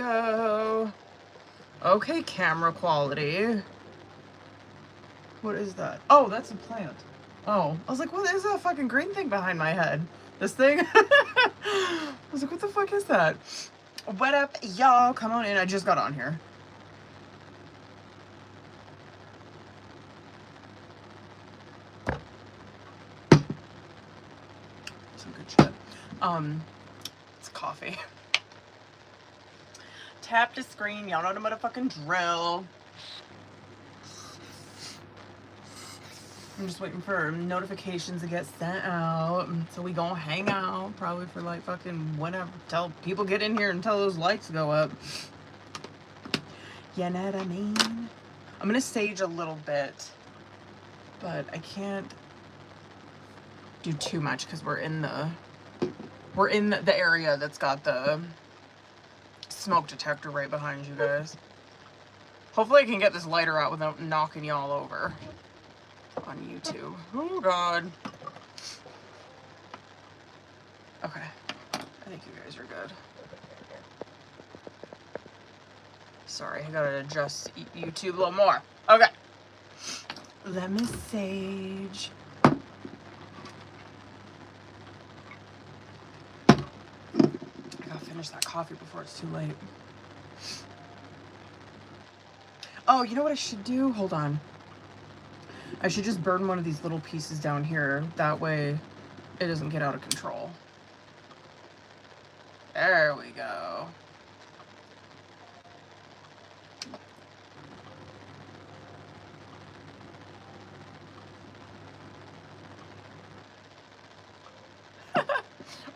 go. Okay, camera quality. What is that? Oh, that's a plant. Oh, I was like, what is that fucking green thing behind my head? This thing? I was like, what the fuck is that? What up, y'all? Come on in. I just got on here. Some good shit. It's coffee. Tap the screen. Y'all know the motherfucking drill. I'm just waiting for notifications to get sent out. So we gonna hang out probably for like fucking whatever. Tell people get in here until those lights go up. You know what I mean? I'm gonna sage a little bit, but I can't do too much because we're in the area that's got the smoke detector right behind you guys. Hopefully I can get this lighter out without knocking y'all over on YouTube. Oh god. Okay. I think you guys are good. Sorry, I gotta adjust YouTube a little more. Okay. Let me sage. I gotta finish that coffee before it's too late. Oh, you know what I should do? Hold on. I should just burn one of these little pieces down here. That way it doesn't get out of control. There we go.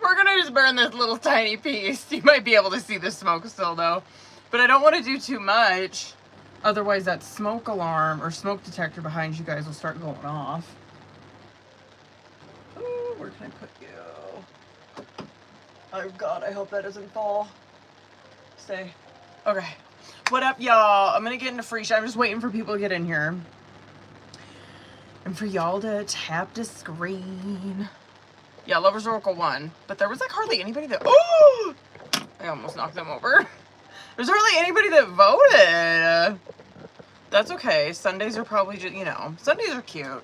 We're gonna just burn this little tiny piece. You might be able to see the smoke still though. But I don't want to do too much. Otherwise that smoke alarm or smoke detector behind you guys will start going off. Ooh, where can I put you? Oh god, I hope that doesn't fall. Stay. Okay. What up, y'all? I'm gonna get into free shit. I'm just waiting for people to get in here. And for y'all to tap the screen. Yeah, Lovers Oracle won. But there was like hardly anybody that... Oh! I almost knocked them over. There's hardly anybody that voted. That's okay. Sundays are probably just, you know, Sundays are cute.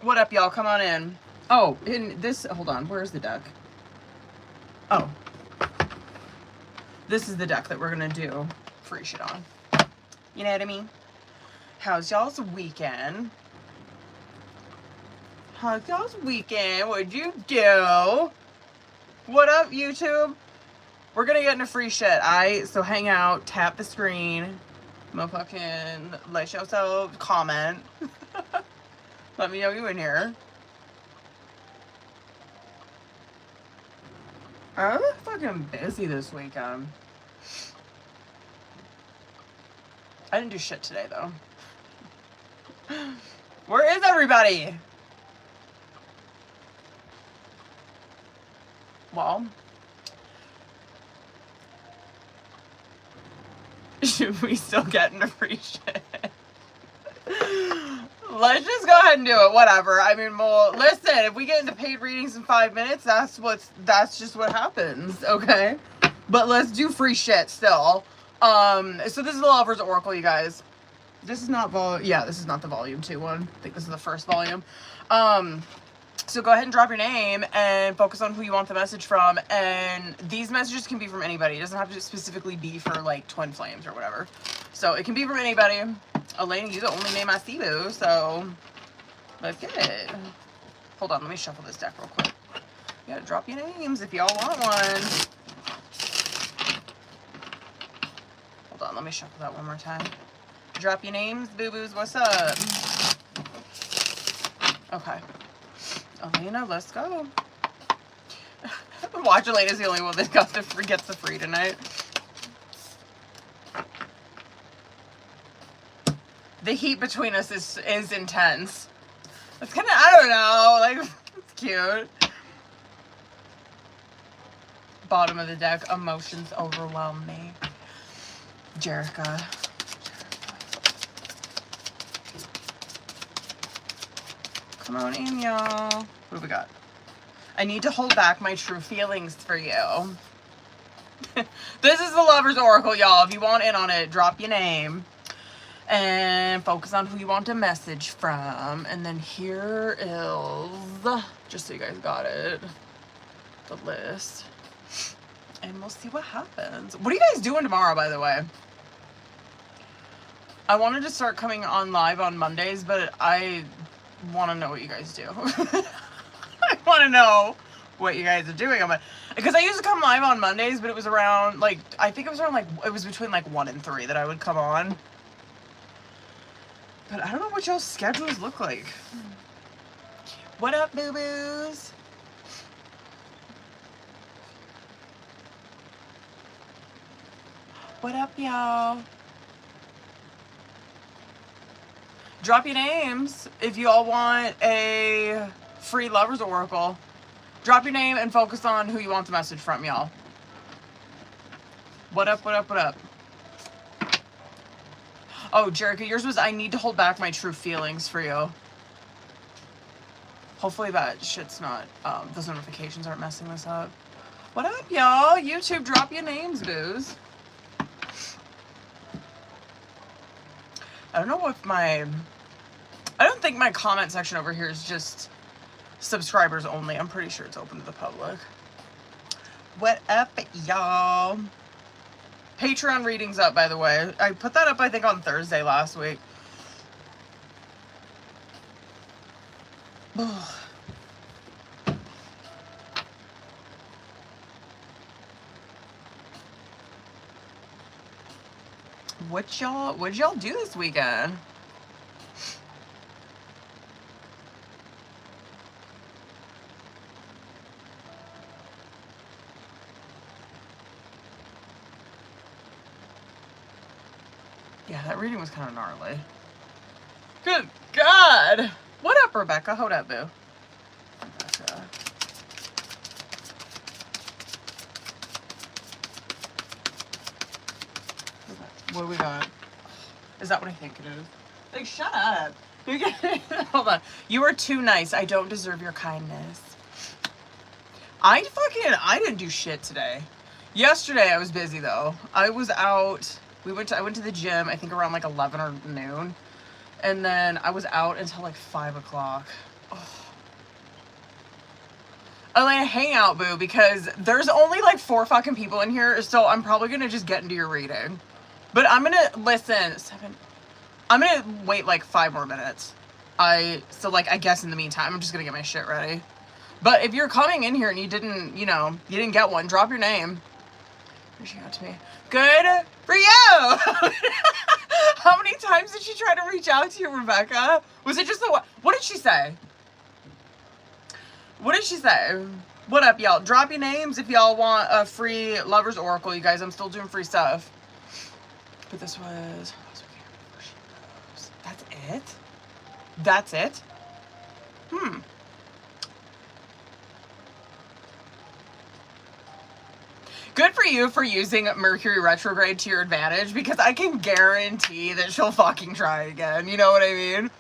What up, y'all? Come on in. Oh, in this, hold on. Where's the deck? Oh. This is the deck that we're going to do free shit on. You know what I mean? How's y'all's weekend? How's y'all's weekend? What'd you do? What up, YouTube? We're gonna get into free shit. So hang out, tap the screen, motherfucking let yourself comment. Let me know you in here. I'm fucking busy this weekend. I didn't do shit today though. Where is everybody? Well, should we still get into free shit? Let's just go ahead and do it. Whatever. I mean, well, listen, if we get into paid readings in 5 minutes, that's just what happens, okay? But let's do free shit still. So this is the Lovers Oracle, you guys. This is not this is not the volume 2 one. I think this is the first volume. So go ahead and drop your name and focus on who you want the message from. And these messages can be from anybody. It doesn't have to specifically be for like twin flames or whatever. So it can be from anybody. Elena, you're the only name I see, boo. So let's get it. Hold on, let me shuffle this deck real quick. You gotta drop your names if y'all want one. Hold on, let me shuffle that one more time. Drop your names, boo-boos. What's up? Okay. Elena, let's go. Watch, Elena's the only one that gets the free tonight. The heat between us is intense. It's kind of, I don't know, like, it's cute. Bottom of the deck, emotions overwhelm me. Jerica. Come on in, y'all. What do we got? I need to hold back my true feelings for you. This is the Lover's Oracle, y'all. If you want in on it, drop your name. And focus on who you want a message from. And then here is, just so you guys got it, the list. And we'll see what happens. What are you guys doing tomorrow, by the way? I wanted to start coming on live on Mondays, but I want to know what you guys do. I want to know what you guys are doing on because I used to come live on Mondays, but it was around, like, I think it was around, like, it was between, like, 1 and 3 that I would come on. But I don't know what y'all's schedules look like. What up, boo-boos? What up, y'all? Drop your names if you all want a free Lover's Oracle. Drop your name and focus on who you want the message from, y'all. What up, what up, what up? Oh, Jerica, yours was, I need to hold back my true feelings for you. Hopefully that shit's not, those notifications aren't messing this up. What up, y'all? YouTube, drop your names, booze. I don't know if I don't think my comment section over here is just subscribers only. I'm pretty sure it's open to the public. What up, y'all? Patreon readings up, by the way. I put that up, I think, on Thursday last week. What'd y'all do this weekend? Yeah, that reading was kind of gnarly. Good God! What up, Rebecca? Hold up, boo. Rebecca. What do we got? Is that what I think it is? Like, shut up. Hold on. You are too nice. I don't deserve your kindness. I didn't do shit today. Yesterday I was busy though. I was out. I went to the gym, I think around like 11 or noon. And then I was out until like 5 o'clock. Elena, hang out, boo, because there's only like 4 fucking people in here, so I'm probably gonna just get into your reading. But I'm gonna listen. I'm gonna wait like 5 more minutes. So like I guess in the meantime, I'm just gonna get my shit ready. But if you're coming in here and you didn't get one, drop your name. Reaching out to me. Good for you. How many times did she try to reach out to you, Rebecca? Was it just the one? What did she say? What did she say? What up, y'all? Drop your names if y'all want a free Lover's Oracle, you guys. I'm still doing free stuff. But this was... That's it? That's it? Good for you for using Mercury retrograde to your advantage, because I can guarantee that she'll fucking try again. You know what I mean?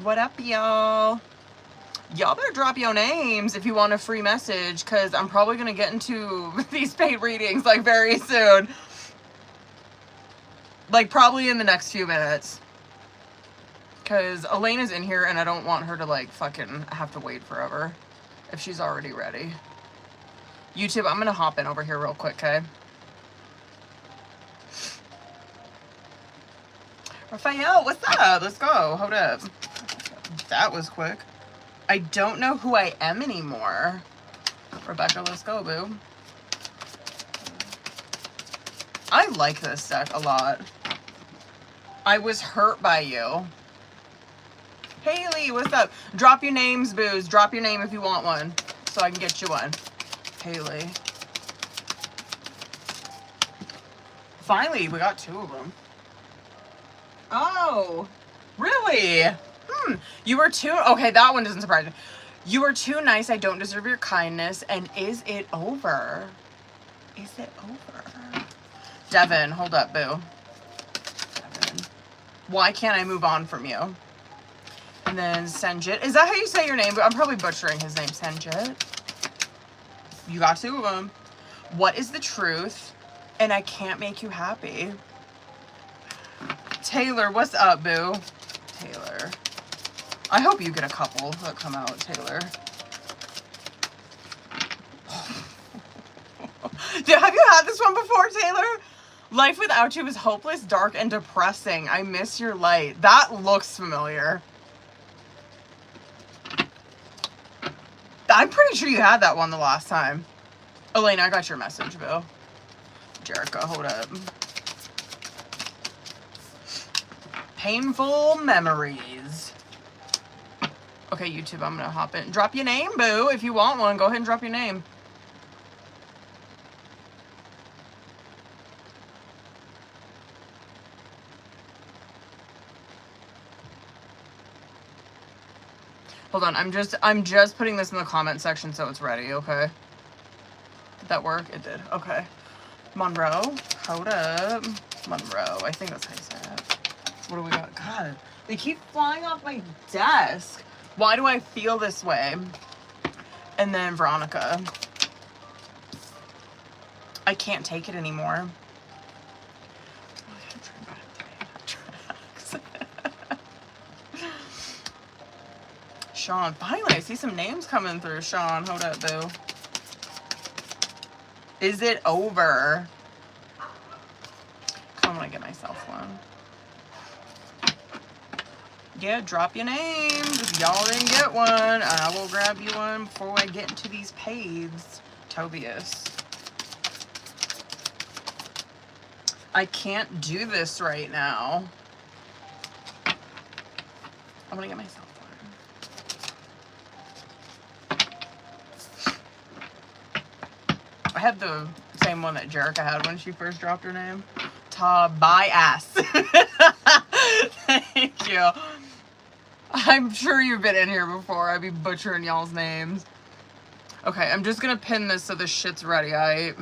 What up, y'all? Y'all better drop your names if you want a free message, because I'm probably going to get into these paid readings, like, very soon. Like, probably in the next few minutes. Because Elena's in here, and I don't want her to, like, fucking have to wait forever if she's already ready. YouTube, I'm going to hop in over here real quick, okay? Raphael, what's up? Let's go. Hold up. That was quick. I don't know who I am anymore. Rebecca, let's go, boo. I like this deck a lot. I was hurt by you. Haley, what's up? Drop your names, boos. Drop your name if you want one, so I can get you one. Haley. Finally, we got 2 of them. Oh, really? You were too... Okay, that one doesn't surprise me. You were too nice. I don't deserve your kindness. And is it over? Is it over? Devin, hold up, boo. Devin. Why can't I move on from you? And then Senjit. Is that how you say your name? I'm probably butchering his name. Senjit. You got 2 of them. What is the truth? And I can't make you happy. Taylor, what's up, boo? Taylor. I hope you get a couple that come out, Taylor. Have you had this one before, Taylor? Life without you is hopeless, dark, and depressing. I miss your light. That looks familiar. I'm pretty sure you had that one the last time. Elena, I got your message, boo. Jerica, hold up. Painful memories. Okay, YouTube, I'm gonna hop in. Drop your name, boo. If you want one, go ahead and drop your name. Hold on, I'm just putting this in the comment section so it's ready, okay? Did that work? It did. Okay. Monroe. Hold up. Monroe. I think that's how you say it. What do we got? God, they keep flying off my desk. Why do I feel this way? And then Veronica. I can't take it anymore. Sean. Finally, I see some names coming through. Sean, hold up, boo. Is it over? I'm gonna get myself one. Yeah, drop your names if y'all didn't get one, and I will grab you one before I get into these paves. Tobias. I can't do this right now. I'm gonna get myself one. I had the same one that Jerica had when she first dropped her name. Tobias. Thank you. I'm sure you've been in here before. I'd be butchering y'all's names. Okay, I'm just gonna pin this so the shit's ready, alright?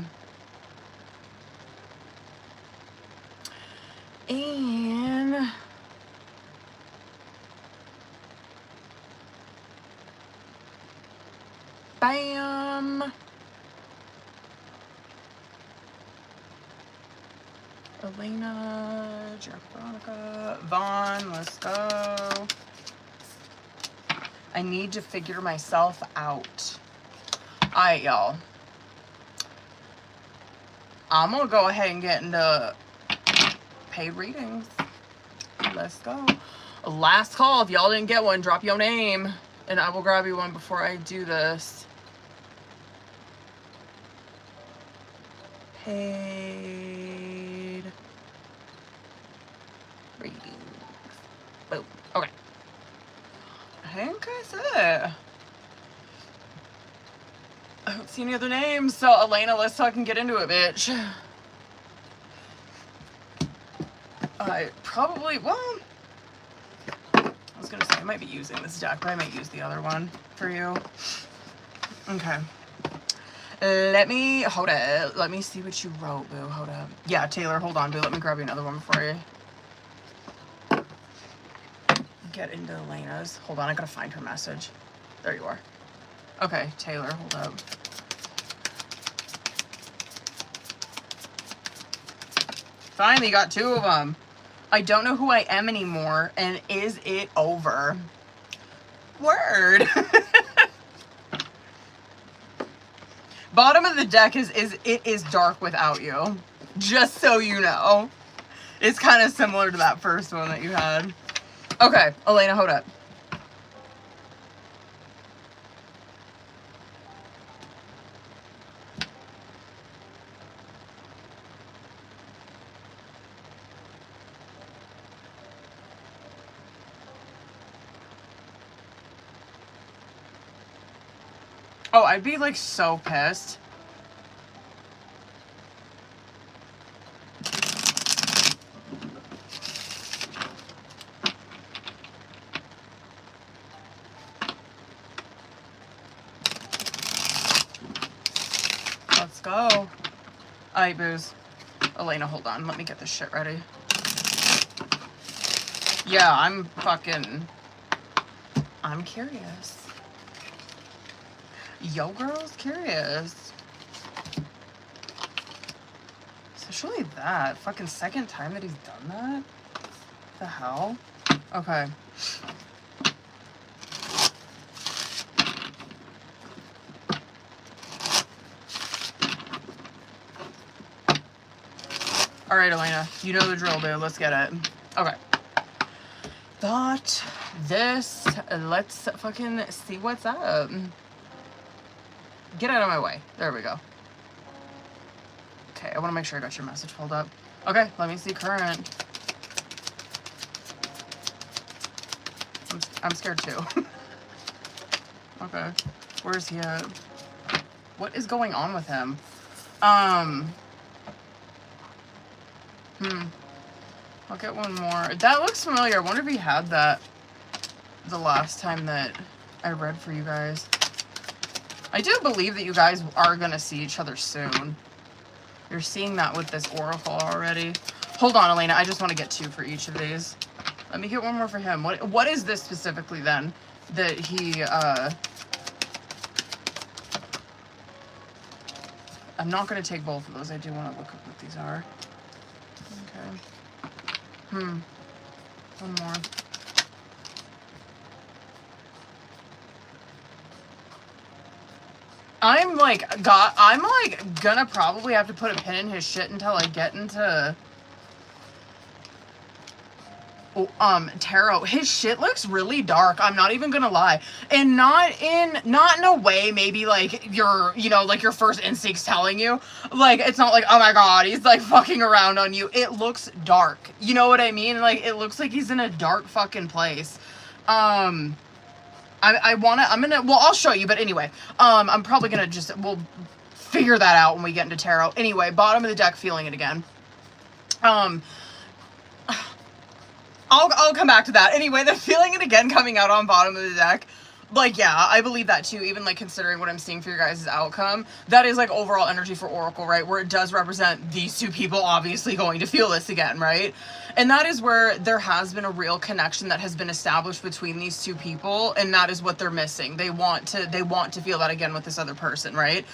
And... bam! Elena, Veronica, Vaughn, let's go. I need to figure myself out. Alright, y'all. I'm gonna go ahead and get into paid readings. Let's go. Last call. If y'all didn't get one, drop your name, and I will grab you one before I do this. Paid readings. Boom. Okay. I think that's it. I don't see any other names, so Elena, let's fucking get into it, bitch. I probably, well, I was gonna say I might be using this deck, but I might use the other one for you. Okay. Let me, hold it. Let me see what you wrote, boo. Hold up. Yeah, Taylor, hold on, boo. Let me grab you another one before you get into Elena's. Hold on, I gotta find her message. There you are. Okay, Taylor, hold up. Finally got 2 of them. I don't know who I am anymore, and is it over? Word. Bottom of the deck is it is dark without you. Just so you know. It's kind of similar to that first one that you had. Okay, Elena, hold up. Oh, I'd be like so pissed. Let's go. Alright, booze. Elena, hold on. Let me get this shit ready. Yeah, I'm fucking... I'm curious. Yo, girl's curious. Especially that. Fucking second time that he's done that? The hell? Okay. Alright, Elena. You know the drill, dude. Let's get it. Okay. Thought this. Let's fucking see what's up. Get out of my way. There we go. Okay, I want to make sure I got your message pulled up. Okay, let me see current. I'm scared too. Okay. Where's he at? What is going on with him? I'll get one more. That looks familiar. I wonder if he had that the last time that I read for you guys. I do believe that you guys are going to see each other soon. You're seeing that with this oracle already. Hold on, Elena. I just want to get 2 for each of these. Let me get one more for him. What is this specifically then that he... I'm not going to take both of those. I do want to look up what these are. Okay. One more. I'm gonna probably have to put a pin in his shit until I get into tarot. His shit looks really dark. I'm not even gonna lie. And not in a way maybe like your, like your first instincts telling you. Like, it's not like, oh my god, he's like fucking around on you. It looks dark. You know what I mean? Like, it looks like he's in a dark fucking place. I'll show you, but anyway, I'm probably gonna we'll figure that out when we get into tarot. Anyway, bottom of the deck, feeling it again. I'll come back to that. Anyway, the feeling it again coming out on bottom of the deck. Like, yeah, I believe that too, even like considering what I'm seeing for your guys' outcome. That is like overall energy for Oracle, right? Where it does represent these 2 people obviously going to feel this again, right? And that is where there has been a real connection that has been established between these 2 people, and that is what they're missing. They want to feel that again with this other person, right?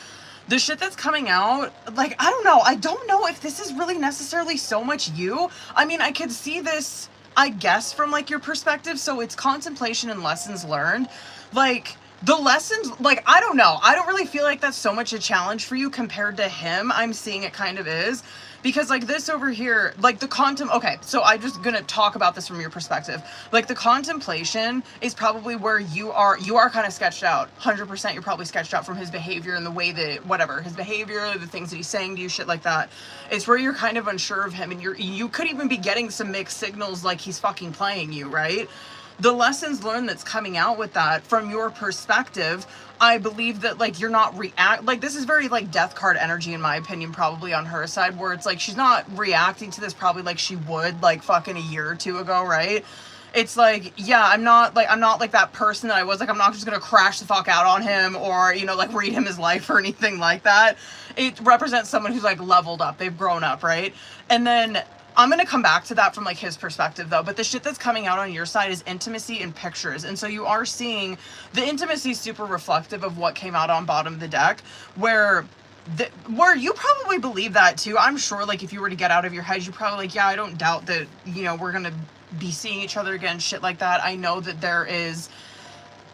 The shit that's coming out, like, I don't know if this is really necessarily so much you. I mean, I could see this, I guess, from like your perspective. So it's contemplation and lessons learned. Like, the lessons, like, I don't know. I don't really feel like that's so much a challenge for you compared to him. I'm seeing it kind of is. Because, like, this over here, like, okay, so I'm just gonna talk about this from your perspective. Like, the contemplation is probably where you are kind of sketched out. 100% you're probably sketched out from his behavior and the way that, whatever, his behavior, the things that he's saying to you, shit like that. It's where you're kind of unsure of him, and you could even be getting some mixed signals like he's fucking playing you, right? The lessons learned that's coming out with that from your perspective, I believe that, like, you're not like, this is very, like, death card energy, in my opinion, probably on her side, where it's like she's not reacting to this probably like she would, like, fucking a year or 2 ago, right? It's like, yeah, I'm not like that person that I was. Like, I'm not just gonna crash the fuck out on him or, like, read him his life or anything like that. It represents someone who's, like, leveled up. They've grown up, right? And then I'm going to come back to that from, like, his perspective, though. But the shit that's coming out on your side is intimacy and pictures. And so you are seeing the intimacy super reflective of what came out on bottom of the deck, where you probably believe that, too. I'm sure, like, if you were to get out of your head, you're probably like, yeah, I don't doubt that, we're going to be seeing each other again, shit like that. I know that there is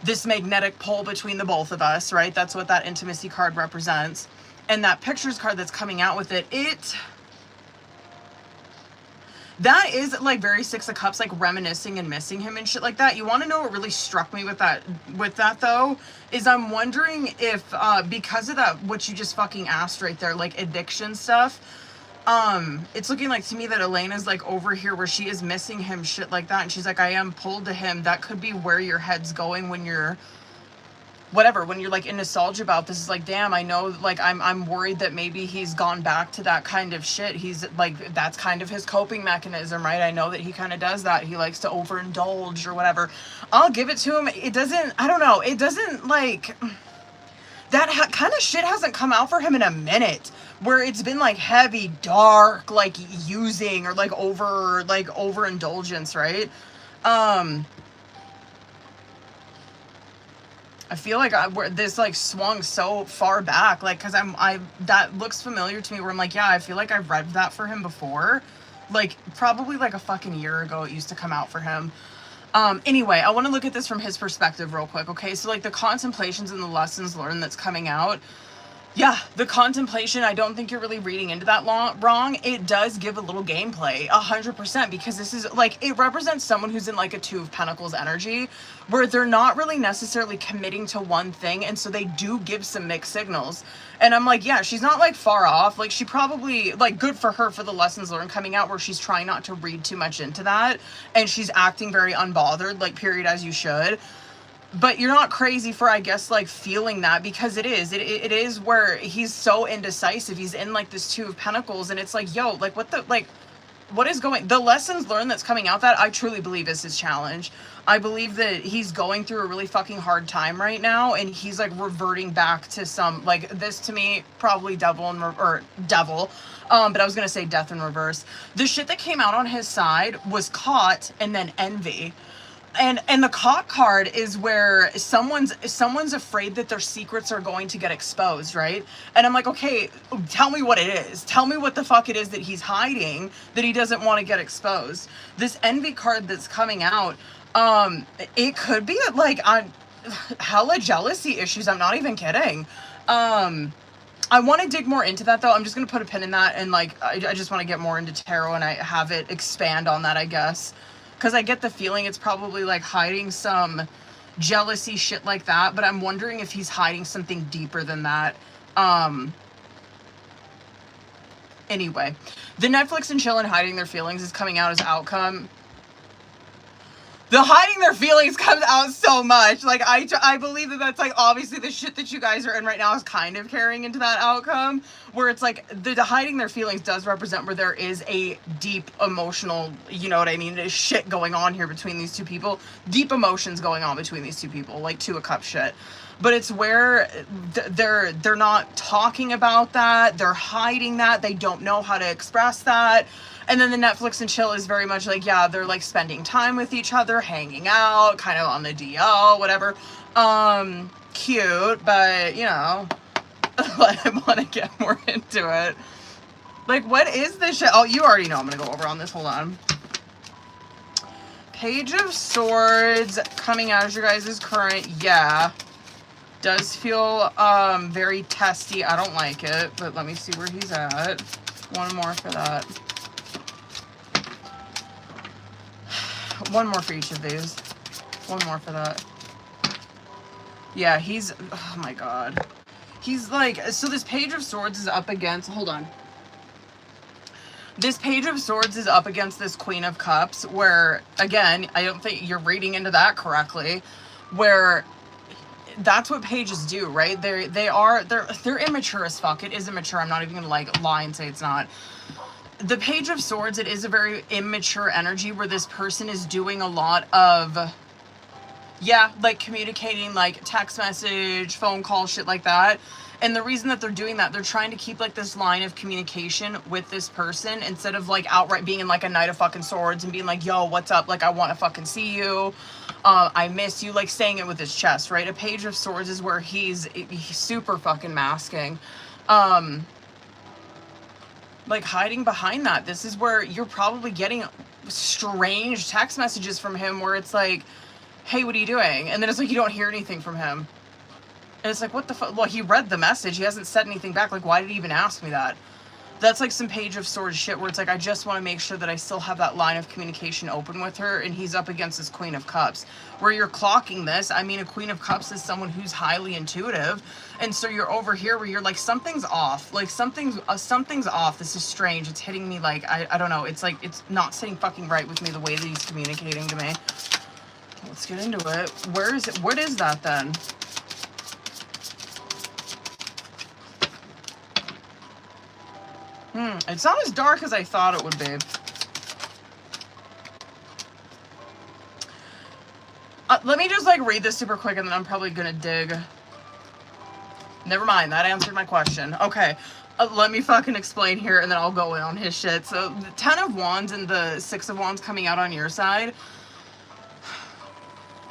this magnetic pull between the both of us, right? That's what that intimacy card represents. And that pictures card that's coming out with it, that is, like, very Six of Cups, like, reminiscing and missing him and shit like that. You want to know what really struck me with that, though? Is I'm wondering if, because of that, what you just fucking asked right there, like, addiction stuff, it's looking like to me that Elena's, like, over here where she is missing him, shit like that, and she's like, I am pulled to him. That could be where your head's going when you're, whatever, when you're, like, in nostalgia about this. Is like, damn, I know, like, I'm worried that maybe he's gone back to that kind of shit. He's, like, that's kind of his coping mechanism, right? I know that he kind of does that. He likes to overindulge or whatever. I'll give it to him. It doesn't, I don't know, it doesn't, like, that kind of shit hasn't come out for him in a minute, where it's been, like, heavy, dark, like, using or, like, overindulgence, right? I feel like this like swung so far back, like, because that looks familiar to me, where I'm like, yeah, I feel like I've read that for him before, like probably like a fucking year ago it used to come out for him. Anyway, I want to look at this from his perspective real quick, okay? So like the contemplations and the lessons learned that's coming out. Yeah, the contemplation, I don't think you're really reading into that wrong. It does give a little gameplay, 100%, because this is, like, it represents someone who's in, like, a Two of Pentacles energy, where they're not really necessarily committing to one thing, and so they do give some mixed signals. And I'm like, yeah, she's not, like, far off. Like, she probably, like, good for her for the lessons learned coming out, where she's trying not to read too much into that, and she's acting very unbothered, like, period, as you should. But you're not crazy for, I guess, like, feeling that, because it is where he's so indecisive. He's in, like, this Two of Pentacles, and it's like, yo, like, what is going, the lessons learned that's coming out, that I truly believe is his challenge. I believe that he's going through a really fucking hard time right now, and he's, like, reverting back to some, like, this to me, probably devil, but I was gonna say death in reverse. The shit that came out on his side was caught and then envy. And the caught card is where someone's afraid that their secrets are going to get exposed, right? And I'm like, okay, tell me what it is. Tell me what the fuck it is that he's hiding that he doesn't want to get exposed. This envy card that's coming out, it could be like on hella jealousy issues. I'm not even kidding. I want to dig more into that, though. I'm just going to put a pin in that, and like I just want to get more into tarot, and I have it expand on that, I guess. Because I get the feeling it's probably like hiding some jealousy shit like that, but I'm wondering if he's hiding something deeper than that. Anyway, the Netflix and chill and hiding their feelings is coming out as outcome. The hiding their feelings comes out so much. Like, I believe that that's, like, obviously the shit that you guys are in right now is kind of carrying into that outcome, where it's, like, the hiding their feelings does represent where there is a deep emotional, you know what I mean, there's shit going on here between these two people. Deep emotions going on between these two people, like Two of Cups shit. But it's where they're not talking about that. They're hiding that. They don't know how to express that. And then the Netflix and chill is very much like, yeah, they're like spending time with each other, hanging out, kind of on the DL, whatever. Cute, but you know, I want to get more into it. Like, what is this shit? Oh, you already know I'm gonna go over on this. Hold on. Page of Swords coming out as your guys' current. Yeah. Does feel very testy. I don't like it, but let me see where he's at. One more for that. One more for each of these. One more for that. Yeah, he's, oh my god. He's like, so this Page of Swords is up against, hold on. This Page of Swords is up against this Queen of Cups, where, again, I don't think you're reading into that correctly, where that's what pages do, right? They're immature as fuck. It is immature. I'm not even gonna like lie and say it's not. The Page of Swords, it is a very immature energy where this person is doing a lot of, yeah, like communicating, like text message, phone call, shit like that. And the reason that they're doing that, they're trying to keep like this line of communication with this person instead of like outright being in like a Knight of fucking Swords and being like, yo, what's up? Like, I want to fucking see you. I miss you. Like saying it with his chest, right? A Page of Swords is where he's super fucking masking. Like hiding behind that. This is where you're probably getting strange text messages from him where it's like, hey, what are you doing? And then it's like you don't hear anything from him. And it's like, what the fuck? Well, he read the message. He hasn't said anything back. Like, why did he even ask me that? That's like some Page of Swords shit where it's like, I just want to make sure that I still have that line of communication open with her. And he's up against this Queen of Cups. Where you're clocking this, I mean, a Queen of Cups is someone who's highly intuitive. And so you're over here where you're like, something's off. Like, something's off. This is strange. It's hitting me like, I don't know. It's like, it's not sitting fucking right with me the way that he's communicating to me. Let's get into it. Where is it? What is that then? It's not as dark as I thought it would be. Let me just like read this super quick and then I'm probably gonna dig. Never mind, that answered my question. Okay, let me fucking explain here and then I'll go in on his shit. So the 10 of Wands and the 6 of Wands coming out on your side.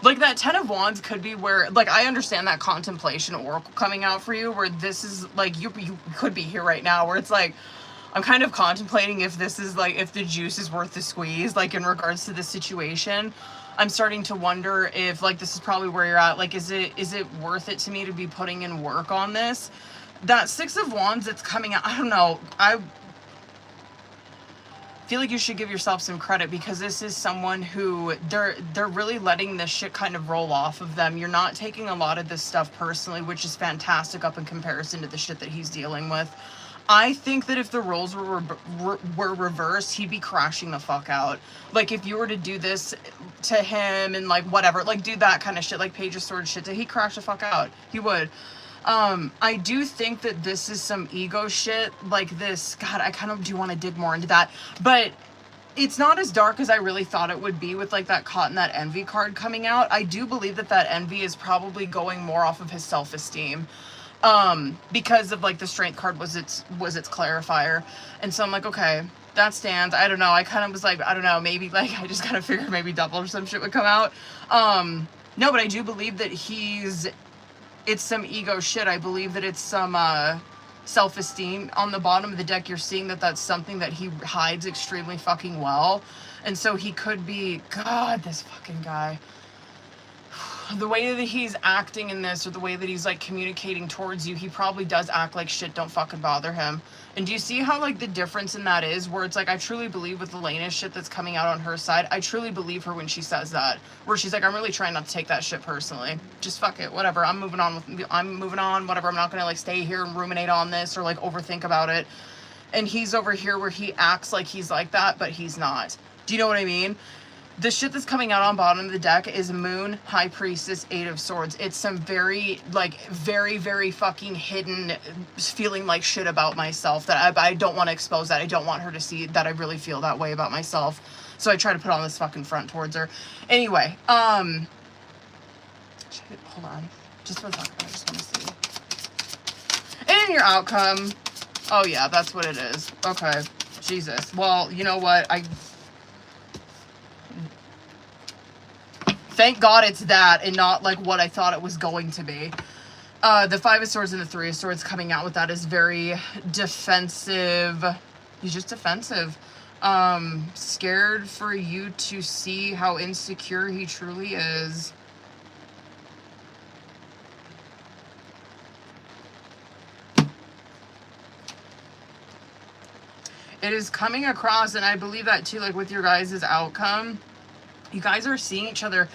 Like, that Ten of Wands could be where, like, I understand that contemplation oracle coming out for you, where this is, like, you could be here right now, where it's like, I'm kind of contemplating if this is, like, if the juice is worth the squeeze, like, in regards to the situation. I'm starting to wonder if, like, this is probably where you're at. Like, is it worth it to me to be putting in work on this? That Six of Wands that's coming out, I don't know. I feel like you should give yourself some credit, because this is someone who they're really letting this shit kind of roll off of them. You're not taking a lot of this stuff personally, which is fantastic up in comparison to the shit that he's dealing with. I think that if the roles were reversed, he'd be crashing the fuck out. Like, if you were to do this to him and, like, whatever, like, do that kind of shit, like Page of Swords shit, he'd crash the fuck out. He would. I do think that this is some ego shit, like this. God, I kind of do want to dig more into that. But it's not as dark as I really thought it would be with, like, that Caught in That Envy card coming out. I do believe that that envy is probably going more off of his self-esteem. Because of, like, the Strength card was its clarifier. And so I'm like, okay, that stands. I don't know. I kind of was like, I don't know, maybe, like, I just kind of figured maybe double or some shit would come out. No, but I do believe that it's some ego shit. I believe that it's some, self-esteem. On the bottom of the deck, you're seeing that that's something that he hides extremely fucking well. And so he could be, God, this fucking guy. The way that he's acting in this, or the way that he's, like, communicating towards you, he probably does act like shit don't fucking bother him. And do you see how, like, the difference in that is, where it's like, I truly believe with Elena's shit that's coming out on her side, I truly believe her when she says that, where she's like, I'm really trying not to take that shit personally. Just fuck it, whatever, I'm moving on, whatever, I'm not gonna, like, stay here and ruminate on this, or, like, overthink about it. And he's over here where he acts like he's like that, but he's not. Do you know what I mean? The shit that's coming out on bottom of the deck is Moon, High Priestess, Eight of Swords. It's some very, like, very, very fucking hidden feeling like shit about myself that I don't want to expose that. I don't want her to see that I really feel that way about myself. So I try to put on this fucking front towards her. Anyway, hold on. Just for a second, I just want to see. And your outcome. Oh yeah, that's what it is. Okay. Jesus. Well, you know what? Thank God it's that and not, like, what I thought it was going to be. The Five of Swords and the Three of Swords coming out with that is very defensive. He's just defensive. Scared for you to see how insecure he truly is. It is coming across, and I believe that too, like, with your guys' outcome. You guys are seeing each other,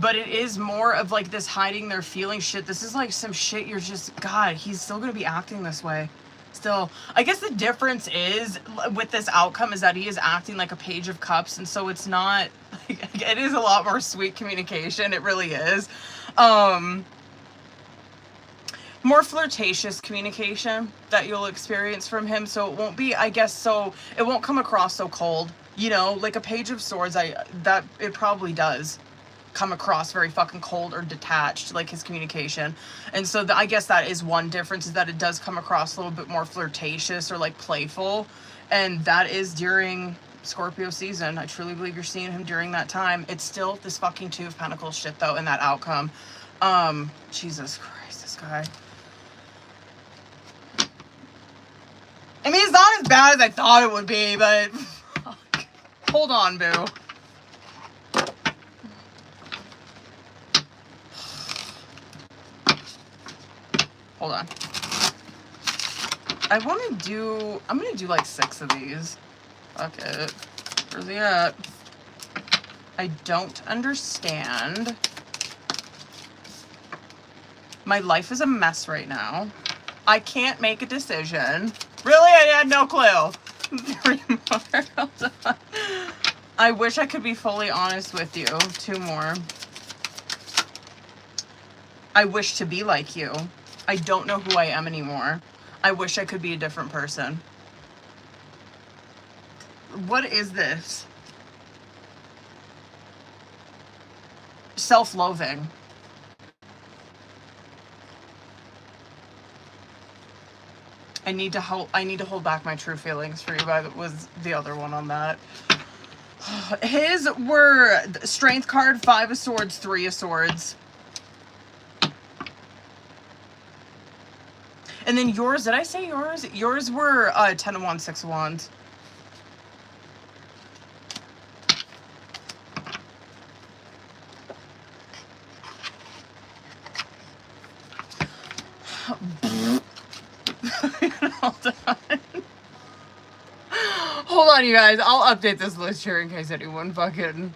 but it is more of, like, this hiding their feelings shit. This is, like, some shit you're just, God, he's still going to be acting this way. Still. I guess the difference is, with this outcome, is that he is acting like a Page of Cups, and so it's not, like, it is a lot more sweet communication. It really is. More flirtatious communication that you'll experience from him, so it won't be, I guess, so, it won't come across so cold. You know, like a Page of Swords, that it probably does come across very fucking cold or detached, like his communication. And so I guess that is one difference, is that it does come across a little bit more flirtatious or, like, playful. And that is during Scorpio season. I truly believe you're seeing him during that time. It's still this fucking Two of Pentacles shit, though, in that outcome. Jesus Christ, this guy. I mean, it's not as bad as I thought it would be, but... Hold on, boo. Hold on. I'm gonna do like 6 of these. Fuck it. Where's he at? I don't understand. My life is a mess right now. I can't make a decision. Really? I had no clue. 3 more. Hold on. I wish I could be fully honest with you. 2 more. I wish to be like you. I don't know who I am anymore. I wish I could be a different person. What is this? Self-loathing. I need to hold back my true feelings for you. That was the other one on that. His were strength card, 5 of swords, 3 of swords. And then yours, did I say yours? Yours were 10 of wands, 6 of wands. Hold on, you guys. I'll update this list here in case anyone fucking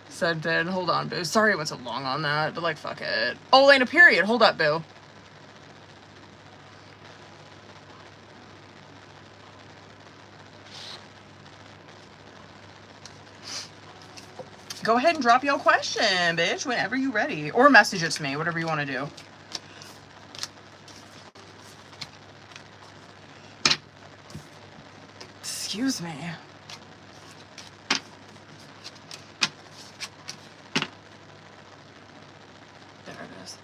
sent in. Hold on, boo. Sorry it went so long on that, but like, fuck it. Oh, and a period. Hold up, boo. Go ahead and drop your question, bitch, whenever you're ready. Or message it to me, whatever you want to do. Excuse me. There it is.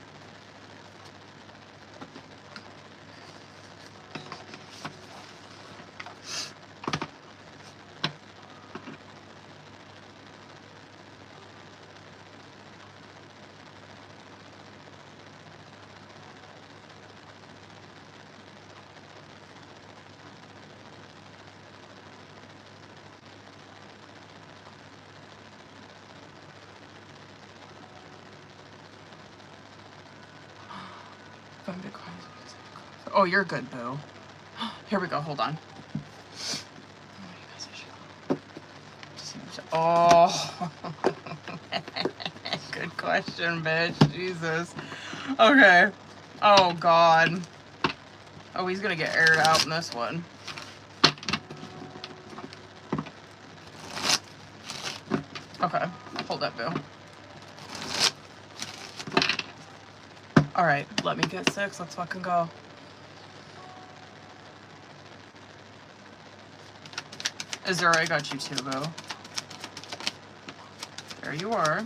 Oh, you're good, boo. Here we go. Hold on. Oh. Good question, bitch. Jesus. Okay. Oh, God. Oh, he's gonna get aired out in this one. Okay. Hold that, boo. Alright, let me get 6. Let's fucking go. Azura, I got you too, boo. There you are.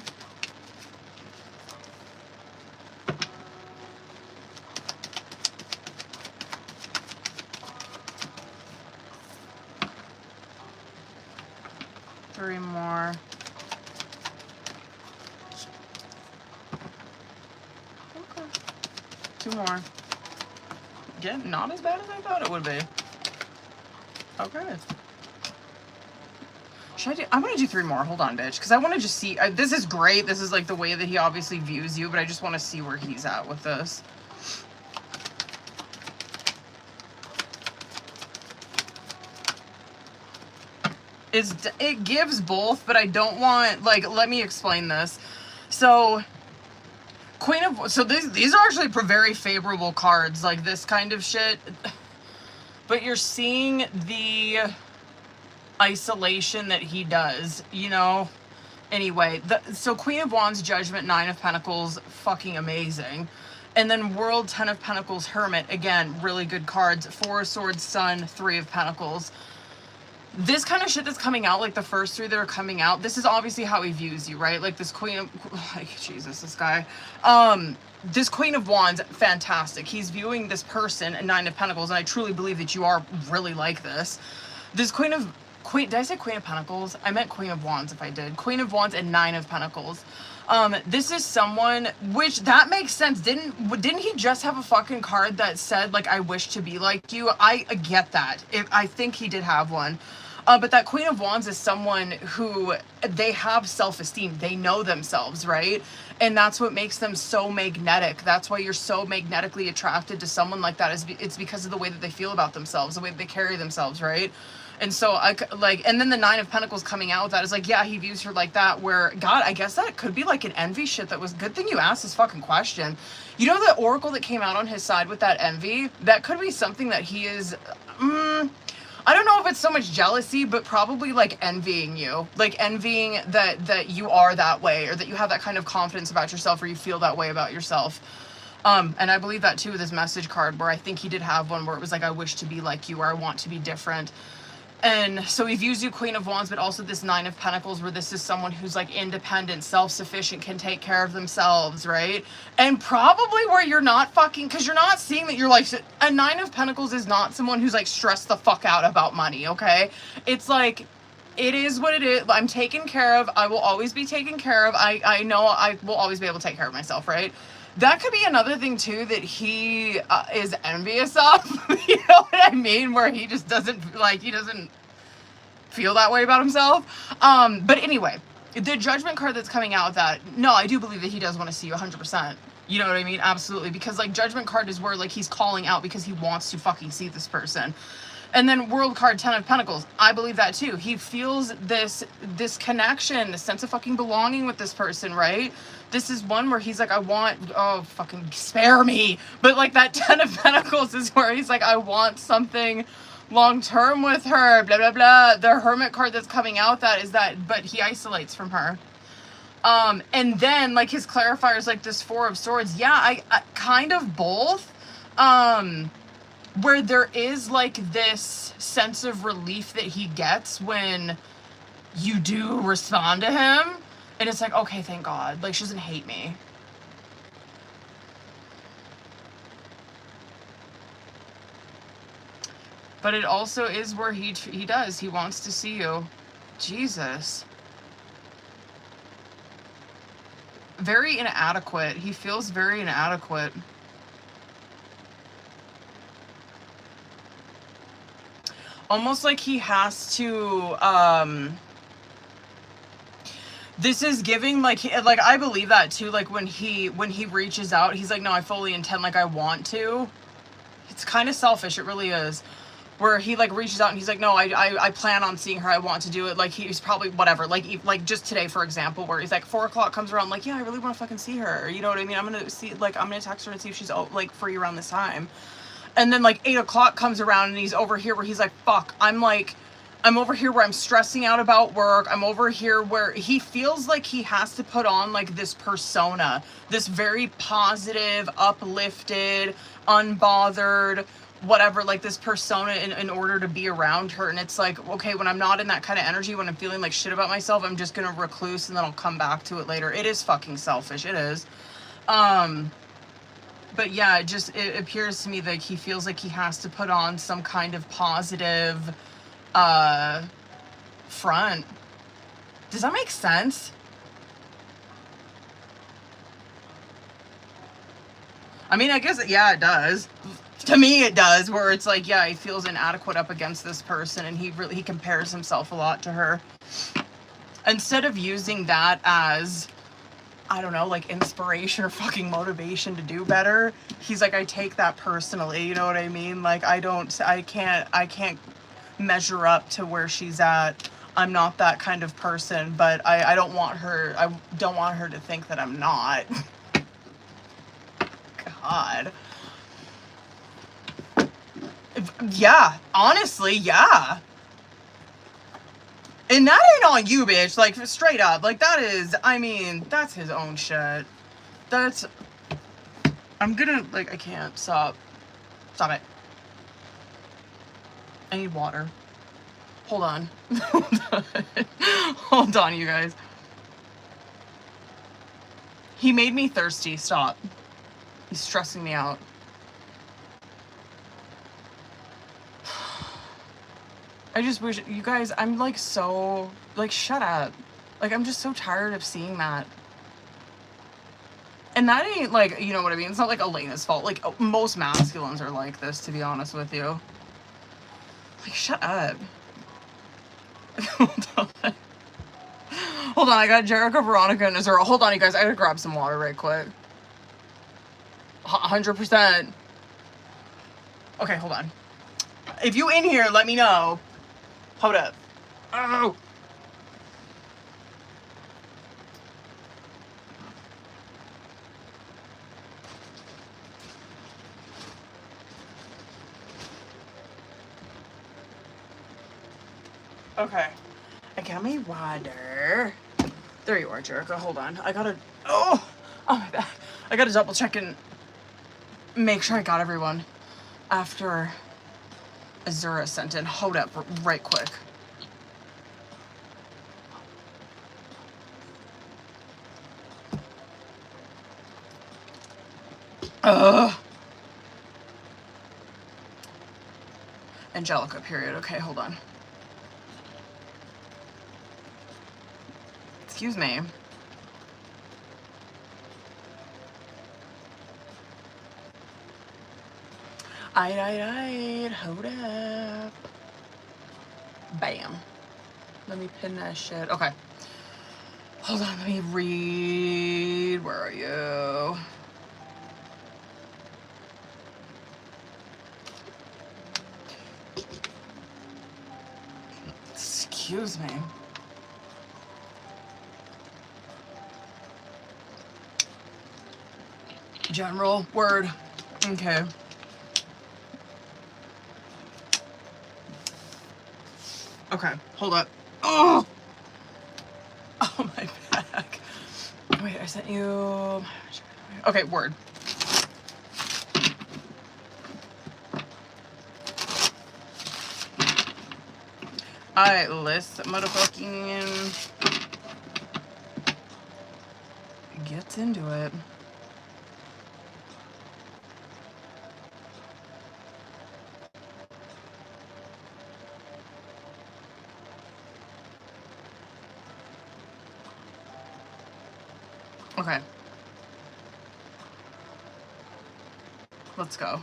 Three more. Okay. 2 more. Again, not as bad as I thought it would be. Okay. Should I do? I'm gonna do 3 more. Hold on, bitch. Because I want to just see. This is great. This is like the way that he obviously views you, but I just want to see where he's at with this. It gives both, but I don't want, like, let me explain this. So, these are actually very favorable cards, like this kind of shit. But you're seeing the isolation that he does, you know? Anyway, so Queen of Wands, Judgment, 9 of Pentacles, fucking amazing. And then World, 10 of Pentacles, Hermit, again, really good cards. 4 of Swords, Sun, 3 of Pentacles. This kind of shit that's coming out, like the first 3 that are coming out, this is obviously how he views you, right? Like this Queen of, like, Jesus, this guy. This Queen of Wands, fantastic. He's viewing this person, a 9 of Pentacles, and I truly believe that you are really like this. This did I say Queen of Pentacles? I meant Queen of Wands if I did. Queen of Wands and 9 of Pentacles. This is someone, which, that makes sense. Didn't he just have a fucking card that said, like, I wish to be like you? I get that. I think he did have one. But that Queen of Wands is someone who, they have self-esteem. They know themselves, right? And that's what makes them so magnetic. That's why you're so magnetically attracted to someone like that. It's because of the way that they feel about themselves, the way that they carry themselves, right? And so, and then the 9 of Pentacles coming out with that is like, yeah, he views her like that, where, God, I guess that could be like an envy shit. That was, good thing you asked this fucking question. You know the oracle that came out on his side with that envy? That could be something that he is, I don't know if it's so much jealousy, but probably like envying you. Like envying that you are that way, or that you have that kind of confidence about yourself, or you feel that way about yourself. And I believe that too with his message card, where I think he did have one where it was like, I wish to be like you, or I want to be different. And so he views you Queen of Wands, but also this 9 of Pentacles, where this is someone who's like independent, self-sufficient, can take care of themselves, right? And probably where you're not fucking, because you're not seeing that you're like, a 9 of Pentacles is not someone who's like stressed the fuck out about money, okay? It's like, it is what it is. I'm taken care of. I will always be taken care of. I know I will always be able to take care of myself, right? That could be another thing too that he is envious of. You know what I mean? Where he just doesn't, like, he doesn't feel that way about himself. But anyway, the judgment card that's coming out with that, no, I do believe that he does want to see you 100%. You know what I mean? Absolutely. Because, like, judgment card is where, like, he's calling out because he wants to fucking see this person. And then world card, 10 of Pentacles. I believe that too. He feels this connection, this sense of fucking belonging with this person, right? This is one where he's like, I want, oh, fucking spare me. But like that 10 of Pentacles is where he's like, I want something long term with her, blah, blah, blah. The Hermit card that's coming out that is that, but he isolates from her. And then like his clarifier is like this 4 of Swords. Yeah, I kind of both. Where there is like this sense of relief that he gets when you do respond to him. And it's like, okay, thank God. Like, she doesn't hate me. But it also is where he does. He wants to see you. Jesus. Very inadequate. He feels very inadequate. Almost like he has to, this is giving, like, I believe that too, like, when he reaches out, he's like, no, I fully intend, like, I want to. It's kind of selfish, it really is. Where he, like, reaches out and he's like, no, I plan on seeing her, I want to do it, like, he's probably, whatever, like, just today, for example, where he's like, 4 o'clock comes around, like, yeah, I really want to fucking see her, you know what I mean, I'm gonna text her and see if she's, like, free around this time. And then, like, 8 o'clock comes around and he's over here where he's like, fuck, I'm over here where I'm stressing out about work. I'm over here where he feels like he has to put on, like, this persona, this very positive, uplifted, unbothered, whatever, like, this persona in order to be around her. And it's like, okay, when I'm not in that kind of energy, when I'm feeling like shit about myself, I'm just gonna recluse and then I'll come back to it later. It is fucking selfish. It is. But yeah, it appears to me that he feels like he has to put on some kind of positive front. Does that make sense? I mean, I guess, yeah, it does. To me, it does, where it's like, yeah, he feels inadequate up against this person and he compares himself a lot to her. Instead of using that as, I don't know, like, inspiration or fucking motivation to do better, he's like, I take that personally, you know what I mean? Like, I can't measure up to where she's at. I'm not that kind of person, but I don't want her to think that I'm not. God. Yeah, honestly, yeah. And that ain't on you, bitch. Like, straight up. Like, that is, I mean, that's his own shit. I'm gonna, like, I can't. Stop. Stop it. I need water. Hold on. Hold on, you guys. He made me thirsty. Stop. He's stressing me out. I just wish, you guys, I'm like so, like, shut up. Like, I'm just so tired of seeing that. And that ain't, like, you know what I mean? It's not like Elena's fault. Like, most masculines are like this, to be honest with you. Like, shut up. Hold on. Hold on, I got Jericho, Veronica, and Azura. Hold on, you guys, I gotta grab some water right quick. 100%. Okay, hold on. If you in here, let me know. Hold up. Oh! Okay. I got my water. There you are, Jericho. Hold on. I gotta... Oh my back. I gotta double check and make sure I got everyone after Azura sent in. Hold up right quick. Ugh. Angelica, period. Okay, hold on. Excuse me. Aight, hold up. Bam. Let me pin that shit. Okay. Hold on, let me read. Where are you? Excuse me. General word. Okay. Okay, hold up. Oh! Oh, my back. Wait, I sent you... Okay, word. Alright, let's motherfucking... get into it. Okay. Let's go.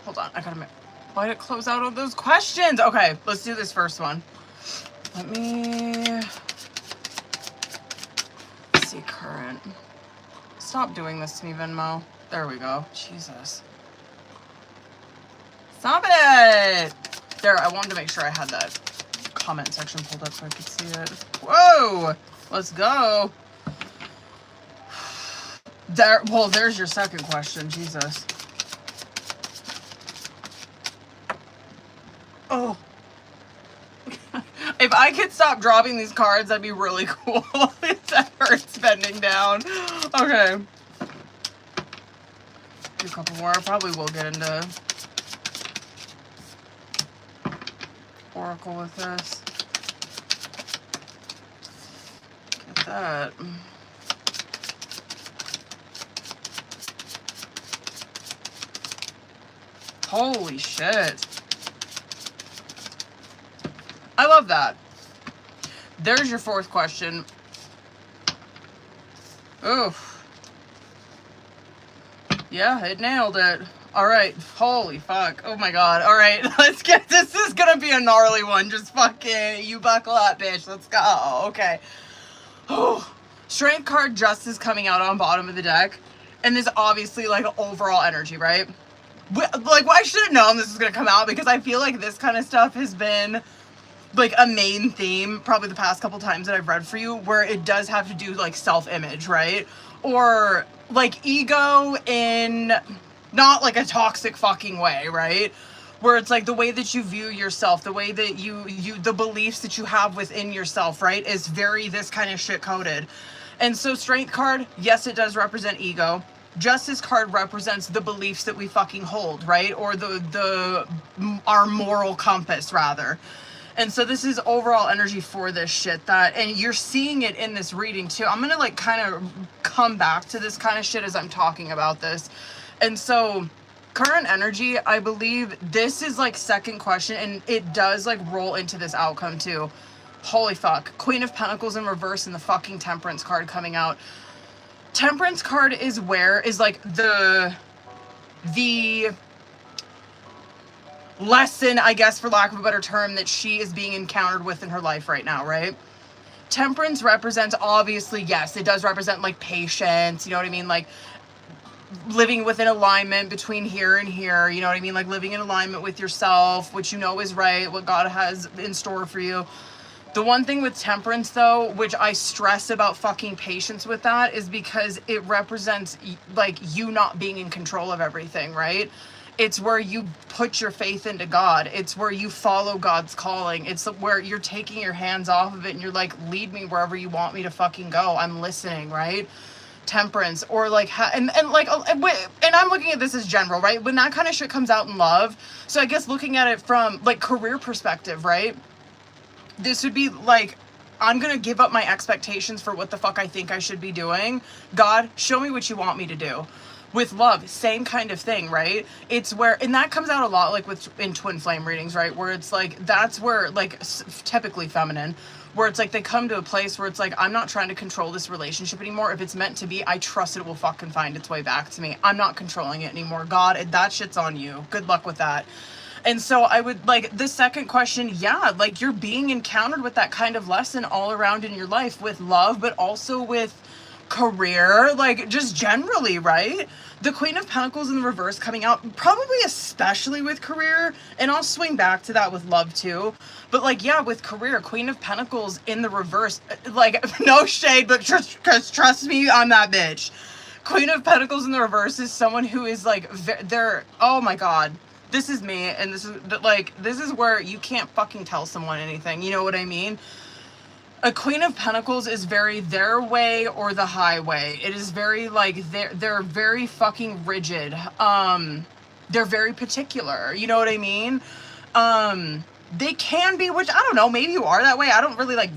Hold on, I gotta make... Why did it close out all those questions? Okay, let's do this first one. Let me... see, current. Stop doing this to me, Venmo. There we go. Jesus. Stop it! There, I wanted to make sure I had that comment section pulled up so I could see it. Whoa! Let's go. There, well, there's your second question. Jesus. Oh. If I could stop dropping these cards, that'd be really cool. That hurts bending down. Okay. Do a couple more. I probably will get into Oracle with this. Get that. Holy shit. I love that. There's your fourth question. Oof. Yeah, it nailed it. All right. Holy fuck. Oh my god. All right. Let's get this. This is gonna be a gnarly one. Just fucking, you buckle up, bitch. Let's go. Okay. Oh. Strength card just is coming out on bottom of the deck. And this obviously like overall energy, right? Like, well, I should have known this was gonna come out because I feel like this kind of stuff has been like a main theme probably the past couple times that I've read for you, where it does have to do like self-image, right? Or like ego in not like a toxic fucking way, right? Where it's like the way that you view yourself, the way that you the beliefs that you have within yourself, right, is very this kind of shit coded. And so strength card, yes, it does represent ego. Justice card represents the beliefs that we fucking hold, right? Or our moral compass, rather. And so this is overall energy for this shit that, and you're seeing it in this reading too. I'm gonna like kind of come back to this kind of shit as I'm talking about this. And so current energy, I believe this is like second question, and it does like roll into this outcome too. Holy fuck. Queen of Pentacles in reverse and the fucking Temperance card coming out. Temperance card is like the lesson, I guess, for lack of a better term, that she is being encountered with in her life right now, right? Temperance represents, obviously, yes, it does represent like patience, you know what I mean? Like living within alignment between here and here, you know what I mean? Like living in alignment with yourself, which you know is right, what God has in store for you. The one thing with temperance, though, which I stress about fucking patience with that, is because it represents like you not being in control of everything, right? It's where you put your faith into God. It's where you follow God's calling. It's where you're taking your hands off of it and you're like, lead me wherever you want me to fucking go. I'm listening, right? Temperance, or like, and I'm looking at this as general, right? When that kind of shit comes out in love. So I guess looking at it from like career perspective, right? This would be like, I'm gonna give up my expectations for what the fuck I think I should be doing. God, show me what you want me to do. With love, same kind of thing, right? It's where, and that comes out a lot, like in twin flame readings, right? Where it's like, that's where, like, typically feminine, where it's like they come to a place where it's like, I'm not trying to control this relationship anymore. If it's meant to be, I trust it will fucking find its way back to me. I'm not controlling it anymore. God, that shit's on you. Good luck with that. And so I would, like, the second question, yeah, like, you're being encountered with that kind of lesson all around in your life with love, but also with career, like, just generally, right? The Queen of Pentacles in the reverse coming out, probably especially with career, and I'll swing back to that with love too. But, like, yeah, with career, Queen of Pentacles in the reverse, like, no shade, but trust me, I'm that bitch. Queen of Pentacles in the reverse is someone who is, like, they're, oh my God. This is me, and this is, like, this is where you can't fucking tell someone anything, you know what I mean? A Queen of Pentacles is very their way or the highway. It is very, like, they're very fucking rigid. They're very particular, you know what I mean? They can be, which, I don't know, maybe you are that way. I don't really, like,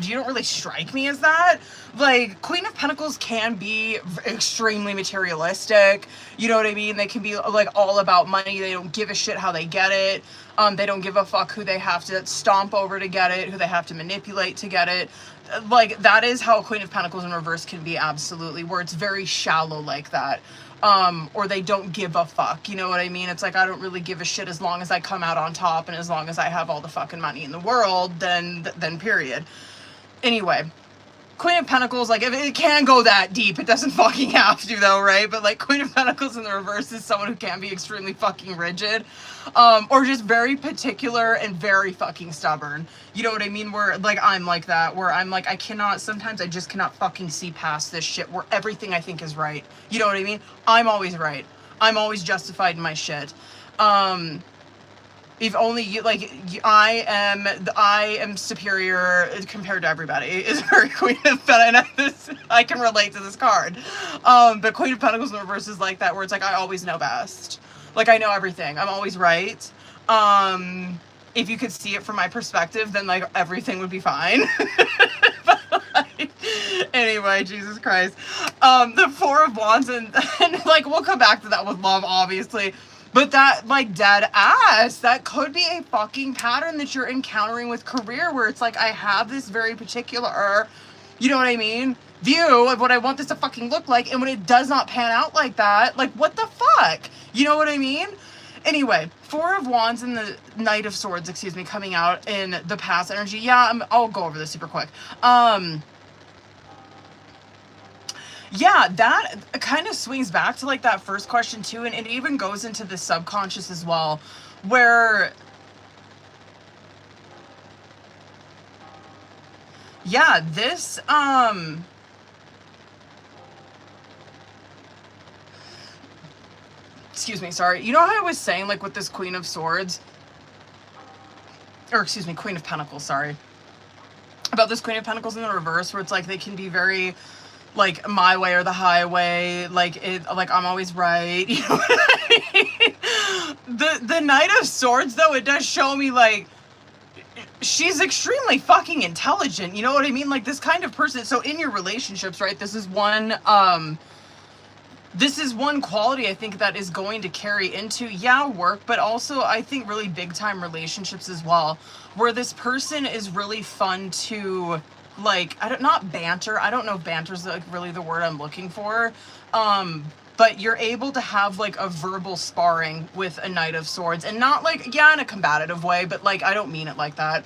you don't really strike me as that. Like, Queen of Pentacles can be extremely materialistic, you know what I mean? They can be, like, all about money. They don't give a shit how they get it. They don't give a fuck who they have to stomp over to get it, who they have to manipulate to get it. Like, that is how Queen of Pentacles in reverse can be, absolutely, where it's very shallow like that. Or they don't give a fuck, you know what I mean? It's like, I don't really give a shit as long as I come out on top and as long as I have all the fucking money in the world, then period. Anyway, Queen of Pentacles, like, if it can go that deep, it doesn't fucking have to though, right? But, like, Queen of Pentacles in the reverse is someone who can be extremely fucking rigid, or just very particular and very fucking stubborn. You know what I mean? Where, like, I'm like that, where I'm like, sometimes I just cannot fucking see past this shit where everything I think is right. You know what I mean? I'm always right. I'm always justified in my shit. If only you, like, I am superior compared to everybody is very Queen of Pentacles. I can relate to this card. But Queen of Pentacles in the reverse is like that, where it's like, I always know best. Like, I know everything. I'm always right. If you could see it from my perspective, then, like, everything would be fine. But, like, anyway, Jesus Christ. The Four of Wands, and, like, we'll come back to that with love, obviously. But that, like, dead ass, that could be a fucking pattern that you're encountering with career, where it's like, I have this very particular, you know what I mean, view of what I want this to fucking look like, and when it does not pan out like that, like, what the fuck? You know what I mean? Anyway, Four of Wands and the Knight of Swords, excuse me, coming out in the past energy. Yeah, I'll go over this super quick. Yeah, that kind of swings back to, like, that first question too, and it even goes into the subconscious as well, where, yeah, this, excuse me, sorry. You know how I was saying, like, with this Queen of Swords, or excuse me, Queen of Pentacles, sorry, about this Queen of Pentacles in the reverse, where it's like, they can be very, like, my way or the highway, like, like, I'm always right, you know what I mean? The Knight of Swords, though, it does show me, like, she's extremely fucking intelligent, you know what I mean? Like, this kind of person, so in your relationships, right, this is one quality I think that is going to carry into, yeah, work, but also I think really big time relationships as well, where this person is really fun to, like, not banter. I don't know if banter is, like, really the word I'm looking for. But you're able to have, like, a verbal sparring with a Knight of Swords, and not, like, yeah, in a combative way, but, like, I don't mean it like that.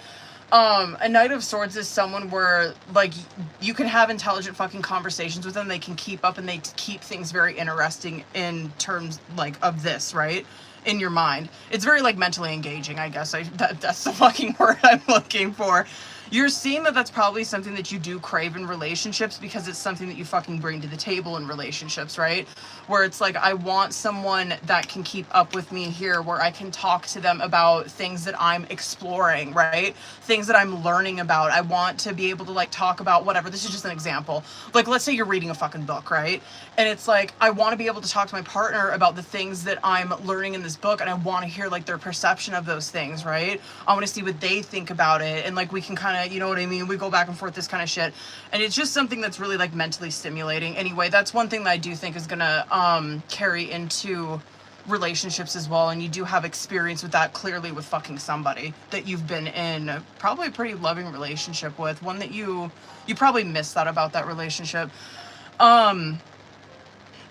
A Knight of Swords is someone where, like, you can have intelligent fucking conversations with them. They can keep up, and they keep things very interesting in terms, like, of this, right? In your mind. It's very, like, mentally engaging, I guess. That's the fucking word I'm looking for. You're seeing that that's probably something that you do crave in relationships, because it's something that you fucking bring to the table in relationships, right? Where it's like, I want someone that can keep up with me here, where I can talk to them about things that I'm exploring, right? Things that I'm learning about. I want to be able to, like, talk about whatever. This is just an example. Like, let's say you're reading a fucking book, right? And it's like, I want to be able to talk to my partner about the things that I'm learning in this book, and I want to hear, like, their perception of those things, right? I want to see what they think about it, and, like, we can kind it, you know what I mean? We go back and forth, this kind of shit. And it's just something that's really like mentally stimulating. Anyway, that's one thing that I do think is gonna carry into relationships as well. And you do have experience with that clearly with fucking somebody that you've been in probably a pretty loving relationship with, one that you probably miss that about that relationship.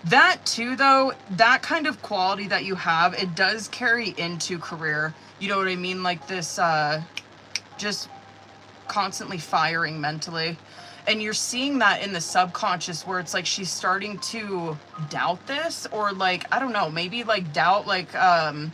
That too, though, that kind of quality that you have, it does carry into career. You know what I mean? Like this, just constantly firing mentally. And you're seeing that in the subconscious where it's like she's starting to doubt this, or like, I don't know, maybe like doubt, like, I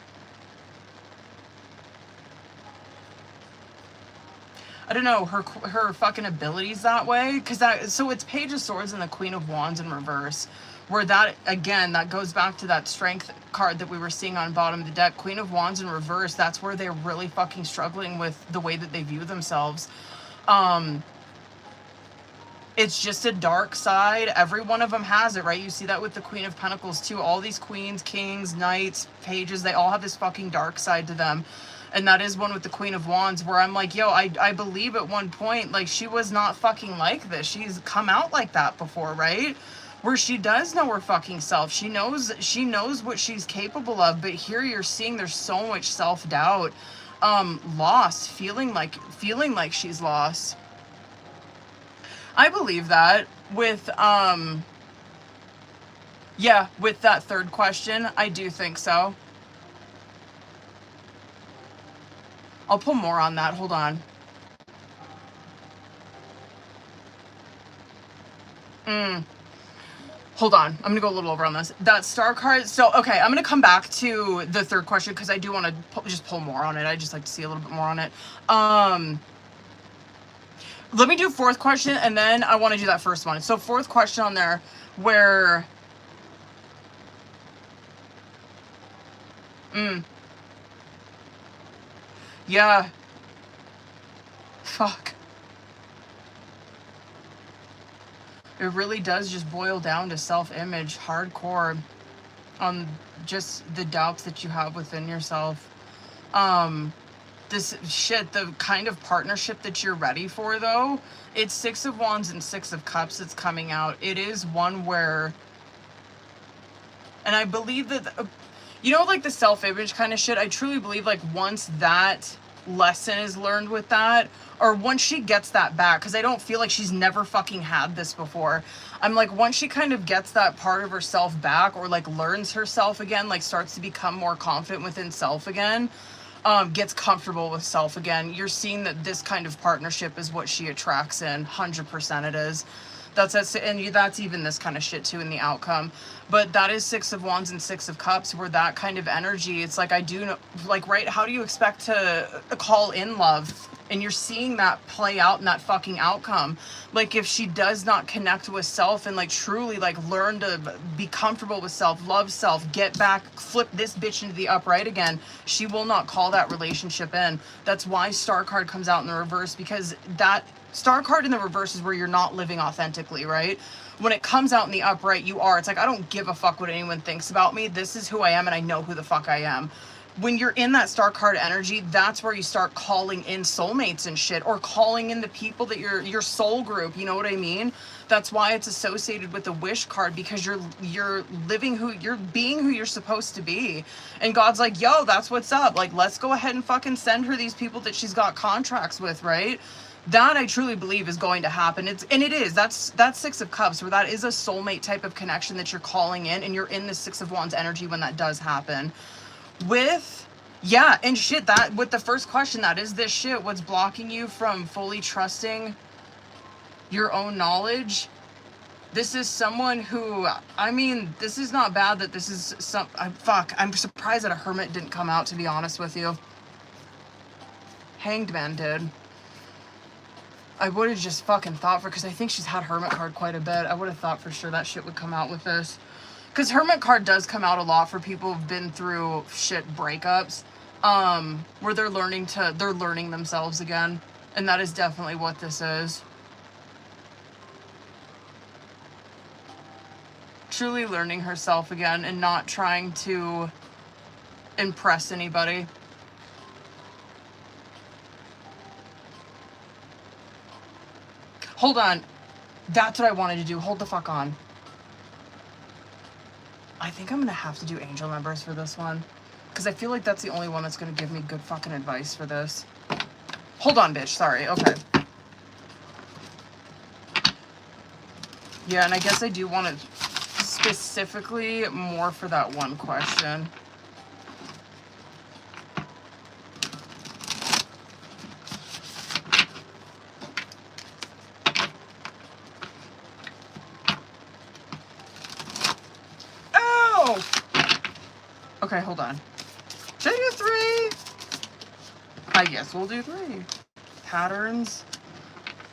don't know, her fucking abilities that way. So it's Page of Swords and the Queen of Wands in reverse. Where that, again, that goes back to that strength card that we were seeing on bottom of the deck. Queen of Wands in reverse, that's where they're really fucking struggling with the way that they view themselves. It's just a dark side. Every one of them has it, right? You see that with the Queen of Pentacles too. All these queens, kings, knights, pages, they all have this fucking dark side to them. And that is one with the Queen of Wands where I'm like, yo, I believe at one point, like, she was not fucking like this. She's come out like that before, right? Where she does know her fucking self. She knows what she's capable of, but here you're seeing there's so much self-doubt, lost, feeling like she's lost. I believe that with yeah, with that third question, I do think so. I'll pull more on that. Hold on. Hold on. I'm going to go a little over on this. That star card. So, okay, I'm going to come back to the third question because I do want to just pull more on it. I just like to see a little bit more on it. Let me do fourth question and then I want to do that first one. So, fourth question on there where... Yeah. Fuck. It really does just boil down to self-image, hardcore, on just the doubts that you have within yourself. This shit, the kind of partnership that you're ready for, though, it's Six of Wands and Six of Cups that's coming out. It is one where, and I believe that, you know, like the self-image kind of shit, I truly believe, like, once that lesson is learned with that, or once she gets that back, because I don't feel like she's never fucking had this before. I'm like, once she kind of gets that part of herself back, or like learns herself again, like starts to become more confident within self again, gets comfortable with self again, you're seeing that this kind of partnership is what she attracts in. 100% it is. And that's even this kind of shit too in the outcome. But that is Six of Wands and Six of Cups, where that kind of energy, it's like, I do know, like, right, how do you expect to call in love? And you're seeing that play out in that fucking outcome. Like, if she does not connect with self and like truly like learn to be comfortable with self, love self, get back, flip this bitch into the upright again, she will not call that relationship in. That's why Star card comes out in the reverse, because that Star card in the reverse is where you're not living authentically, right? When it comes out in the upright, you are. It's like, I don't give a fuck what anyone thinks about me. This is who I am, and I know who the fuck I am. When you're in that Star card energy, that's where you start calling in soulmates and shit, or calling in the people that your soul group, you know what I mean? That's why it's associated with the Wish card, because you're living you're being who you're supposed to be. And God's like, yo, that's what's up. Like, let's go ahead and fucking send her these people that she's got contracts with, right? That I truly believe is going to happen. That's Six of Cups, where that is a soulmate type of connection that you're calling in, and you're in the Six of Wands energy when that does happen. Yeah, and shit, that with the first question, that is this shit. What's blocking you from fully trusting your own knowledge? This is someone who, I mean, this is not bad that this is I'm surprised that a Hermit didn't come out, to be honest with you. Hanged Man did. I would have just fucking thought because I think she's had Hermit card quite a bit. I would have thought for sure that shit would come out with this. Because Hermit card does come out a lot for people who've been through shit breakups. Where they're learning themselves again. And that is definitely what this is. Truly learning herself again and not trying to impress anybody. Hold on. That's what I wanted to do. Hold the fuck on. I think I'm gonna have to do angel numbers for this one. Because I feel like that's the only one that's gonna give me good fucking advice for this. Hold on, bitch. Sorry. Okay. Yeah, and I guess I do want it specifically more for that one question. Oh! Okay, hold on. Should I do 3? I guess we'll do 3. Patterns.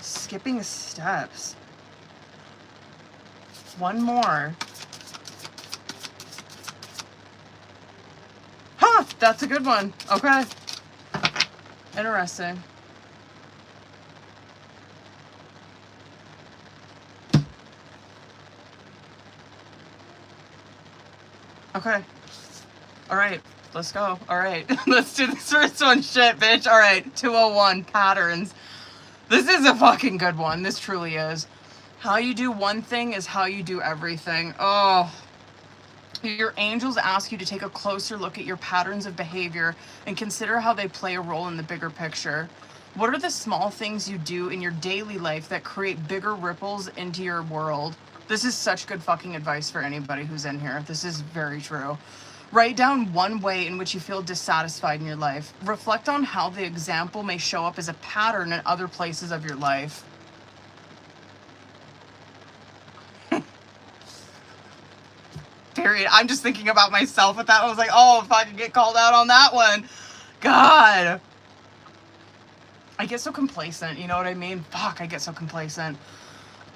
Skipping steps. One more. Huh! That's a good one. Okay. Interesting. Okay. Alright. Let's go. Alright. Let's do this first one. Shit, bitch. Alright. 201. Patterns. This is a fucking good one. This truly is. How you do one thing is how you do everything. Oh. Your angels ask you to take a closer look at your patterns of behavior and consider how they play a role in the bigger picture. What are the small things you do in your daily life that create bigger ripples into your world? This is such good fucking advice for anybody who's in here. This is very true. Write down one way in which you feel dissatisfied in your life. Reflect on how the example may show up as a pattern in other places of your life. Period. I'm just thinking about myself with that. I was like, oh, if I could get called out on that one. God. I get so complacent, you know what I mean? Fuck, I get so complacent.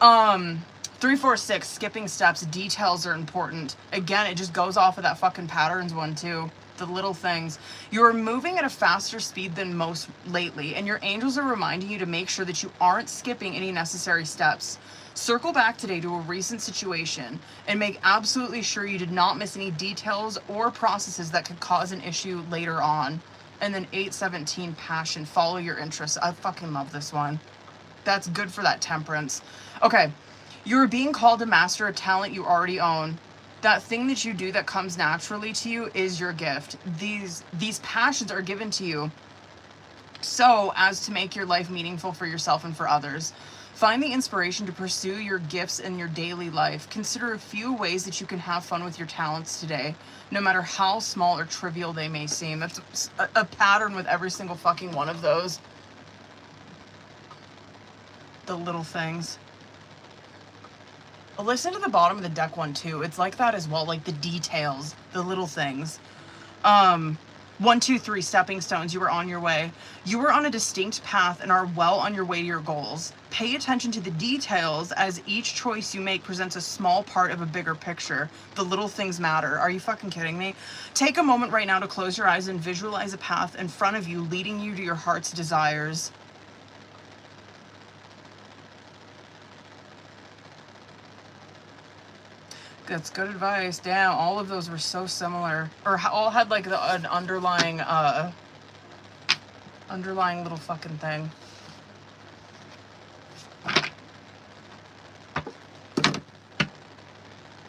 3, 4, 6, skipping steps. Details are important. Again, it just goes off of that fucking patterns one too. The little things. You're moving at a faster speed than most lately, and your angels are reminding you to make sure that you aren't skipping any necessary steps. Circle back today to a recent situation and make absolutely sure you did not miss any details or processes that could cause an issue later on. And then 817, passion. Follow your interests. I fucking love this one. That's good for that temperance. Okay. You're being called to master a talent you already own. That thing that you do that comes naturally to you is your gift. These passions are given to you so as to make your life meaningful for yourself and for others. Find the inspiration to pursue your gifts in your daily life. Consider a few ways that you can have fun with your talents today, no matter how small or trivial they may seem. That's a pattern with every single fucking one of those. The little things. Listen to the bottom of the deck one too. It's like that as well, like the details, the little things. 1, 2, 3 stepping stones. You are on your way. You are on a distinct path and are well on your way to your goals. Pay attention to the details as each choice you make presents a small part of a bigger picture. The little things matter. Are you fucking kidding me? Take a moment right now to close your eyes and visualize a path in front of you leading you to your heart's desires. That's good advice. Damn, all of those were so similar, or all had like an underlying little fucking thing.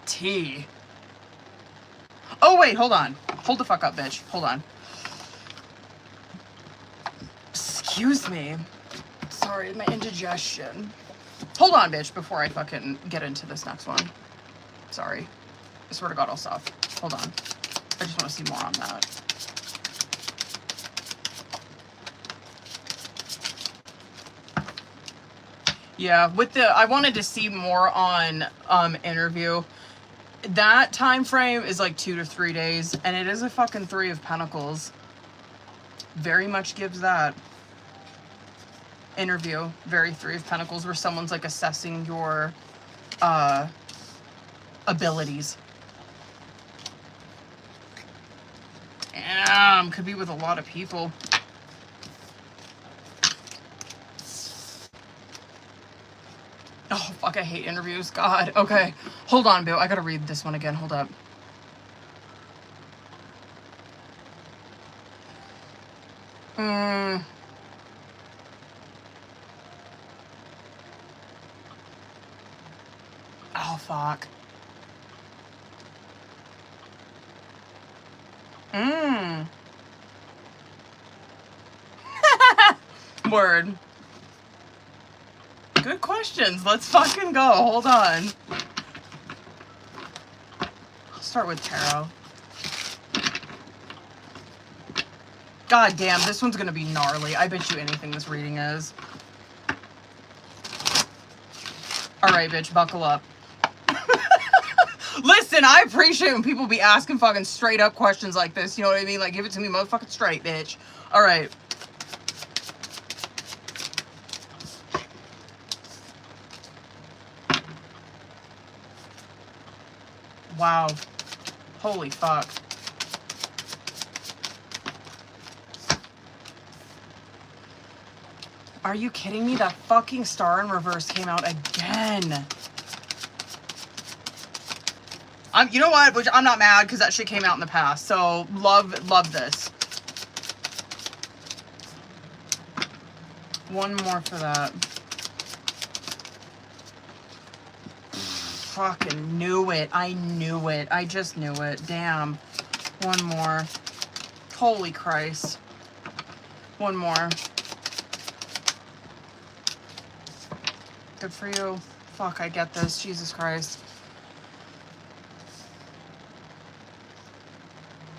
T. Oh wait, hold on. Hold the fuck up, bitch. Hold on. Excuse me. Sorry, my indigestion. Hold on, bitch, before I fucking get into this next one. Sorry. I swear to God, I'll stop. Hold on. I just want to see more on that. Yeah, with the, I wanted to see more on interview. That time frame is like 2 to 3 days, and it is a fucking 3 of Pentacles. Very much gives that. Interview, very 3 of Pentacles, where someone's like assessing your abilities. Damn, could be with a lot of people. Oh, fuck, I hate interviews. God. Okay. Hold on, Bill. I gotta read this one again. Hold up. fuck. Word. Good questions. Let's fucking go. Hold on. I'll start with tarot. God damn, this one's gonna be gnarly. I bet you anything this reading is. Alright, bitch, buckle up. Listen, I appreciate when people be asking fucking straight up questions like this. You know what I mean? Like, give it to me motherfucking straight, bitch. Alright. Wow. Holy fuck. Are you kidding me? That fucking star in reverse came out again. You know what? Which I'm not mad because that shit came out in the past. So love this. One more for that. Fucking knew it. I knew it. I just knew it. Damn. One more. Holy Christ. One more. Good for you. Fuck, I get this. Jesus Christ.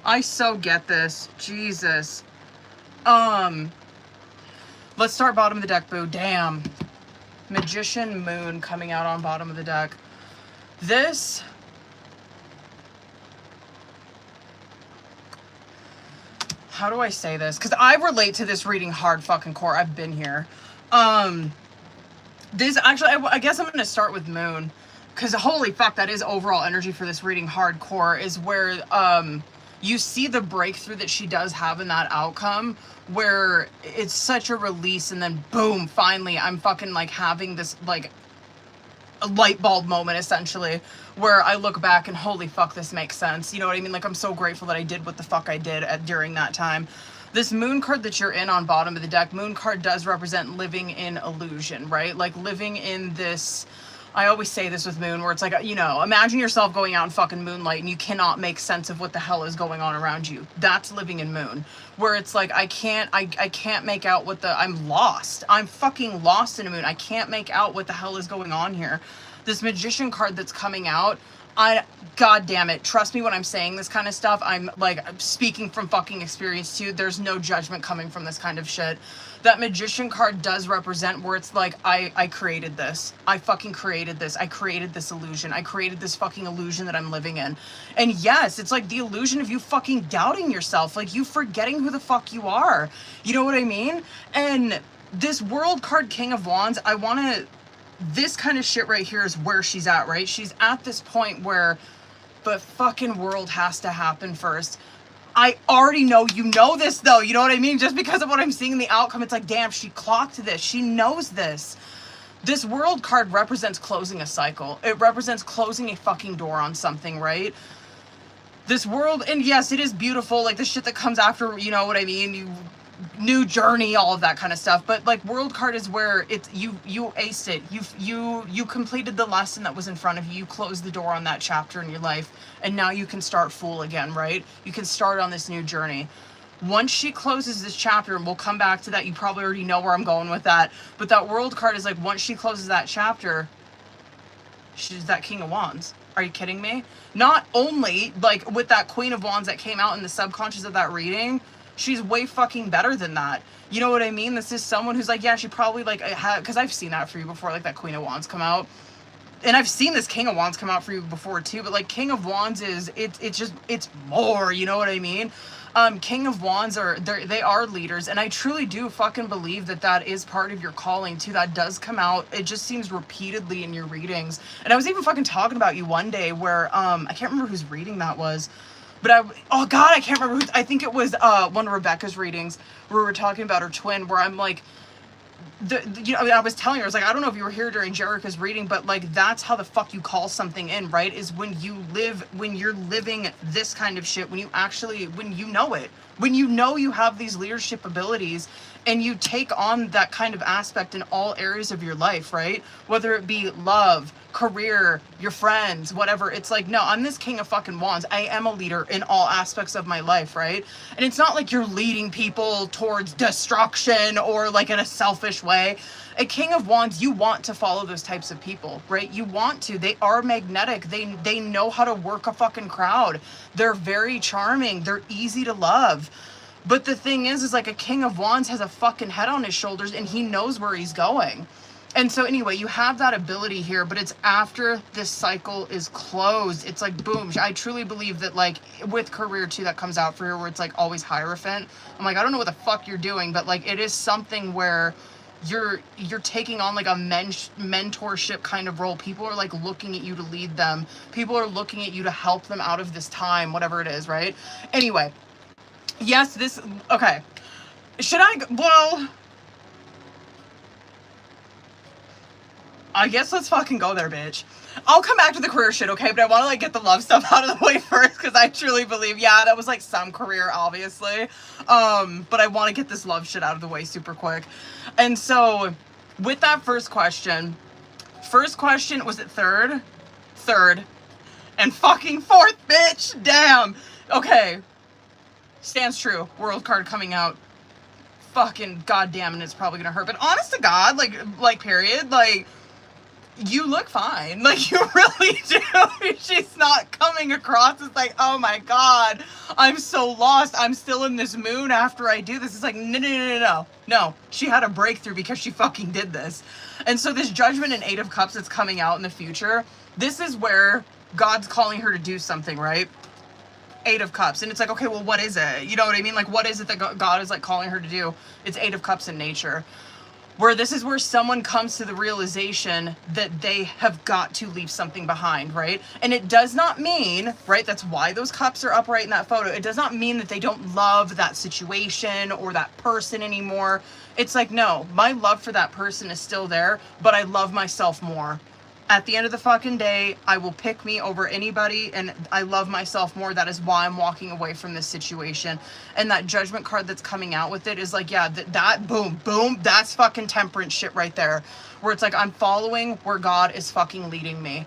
I so get this. Jesus. Let's start bottom of the deck, boo. Damn. Magician Moon coming out on bottom of the deck. This... How do I say this? Because I relate to this reading hard fucking core. I've been here. This actually, I guess I'm going to start with Moon. Because holy fuck, that is overall energy for this reading hardcore. Is where you see the breakthrough that she does have in that outcome. Where it's such a release and then boom, finally I'm fucking like having this like a light bulb moment essentially. Where I look back and holy fuck, this makes sense. You know what I mean? Like I'm so grateful that I did what the fuck I did during that time. This Moon card that you're in on bottom of the deck, Moon card does represent living in illusion, right? Like living in this, I always say this with Moon, where it's like, you know, imagine yourself going out in fucking moonlight and you cannot make sense of what the hell is going on around you. That's living in Moon. Where it's like, I can't make out what I'm lost. I'm fucking lost in a Moon. I can't make out what the hell is going on here. This Magician card that's coming out, God damn it, trust me when I'm saying this kind of stuff. I'm like speaking from fucking experience too. There's no judgment coming from this kind of shit. That Magician card does represent where it's like, I created this. I fucking created this. I created this illusion. I created this fucking illusion that I'm living in. And yes, it's like the illusion of you fucking doubting yourself. Like you forgetting who the fuck you are. You know what I mean? And this World card, King of Wands, this kind of shit right here is where she's at, right? She's at this point where the fucking world has to happen first. I already know you know this though, you know what I mean? Just because of what I'm seeing in the outcome, it's like, damn, she clocked this. She knows this. This World card represents closing a cycle. It represents closing a fucking door on something, right? This world, and yes, it is beautiful, like the shit that comes after, you know what I mean? New journey, all of that kind of stuff, but like World card is where it's you aced it. You completed the lesson that was in front of you. You closed the door on that chapter in your life, and now you can start full again, right? You can start on this new journey. Once she closes this chapter, and we'll come back to that, you probably already know where I'm going with that, but that World card is like, once she closes that chapter, she's that King of Wands. Are you kidding me? Not only like with that Queen of Wands that came out in the subconscious of that reading, she's way fucking better than that. You know what I mean? This is someone who's like, yeah, she probably like, because I've seen that for you before, like that Queen of Wands come out. And I've seen this King of Wands come out for you before too, but like King of Wands is, it's more, you know what I mean? King of Wands they are leaders, and I truly do fucking believe that is part of your calling too. That does come out. It just seems repeatedly in your readings. And I was even fucking talking about you one day where, I can't remember whose reading that was. But oh God, I can't remember I think it was one of Rebecca's readings where we were talking about her twin, where I'm like, you know, I was telling her, I was like, I don't know if you were here during Jerica's reading, but like, that's how the fuck you call something in, right? Is when you're living this kind of shit, when you know it, When you know you have these leadership abilities and you take on that kind of aspect in all areas of your life, right? Whether it be love, career, your friends, whatever. It's like, no, I'm this king of fucking wands. I am a leader in all aspects of my life, right? And it's not like you're leading people towards destruction or like in a selfish way. A king of wands, you want to follow those types of people, right? You want to. They are magnetic. They know how to work a fucking crowd. They're very charming. They're easy to love. But the thing is like a king of wands has a fucking head on his shoulders and he knows where he's going. And so anyway, you have that ability here, but it's after this cycle is closed. It's like, boom. I truly believe that like with career too, that comes out for here where it's like always Hierophant. I'm like, I don't know what the fuck you're doing, but like it is something where you're taking on like a mentorship kind of role. People are like looking at you to lead them. People are looking at you to help them out of this time, whatever it is, right? Anyway, yes, this, okay. Should I, well, I guess let's fucking go there, bitch. I'll come back to the career shit, okay? But I want to, like, get the love stuff out of the way first, because I truly believe, yeah, that was, like, some career, obviously. But I want to get this love shit out of the way super quick. And so, with that first question, was it third? Third. And fucking fourth, bitch! Damn! Okay. Stands true. World card coming out. Fucking goddamn, and it's probably gonna hurt. But honest to God, like, period, like, you look fine. Like, you really do. She's not coming across as like, oh my God, I'm so lost. I'm still in this moon after I do this. It's like, no. No, she had a breakthrough because she fucking did this. And so this Judgment and 8 of Cups that's coming out in the future, this is where God's calling her to do something, right? 8 of Cups. And it's like, okay, well, what is it? You know what I mean? Like, what is it that God is like calling her to do? It's 8 of Cups in nature. Where this is where someone comes to the realization that they have got to leave something behind, right? And it does not mean, right, that's why those cups are upright in that photo. It does not mean that they don't love that situation or that person anymore. It's like, no, my love for that person is still there, but I love myself more. At the end of the fucking day, I will pick me over anybody, and I love myself more. That is why I'm walking away from this situation. And that Judgment card that's coming out with it is like, yeah, that boom, that's fucking temperance shit right there. Where it's like, I'm following where God is fucking leading me.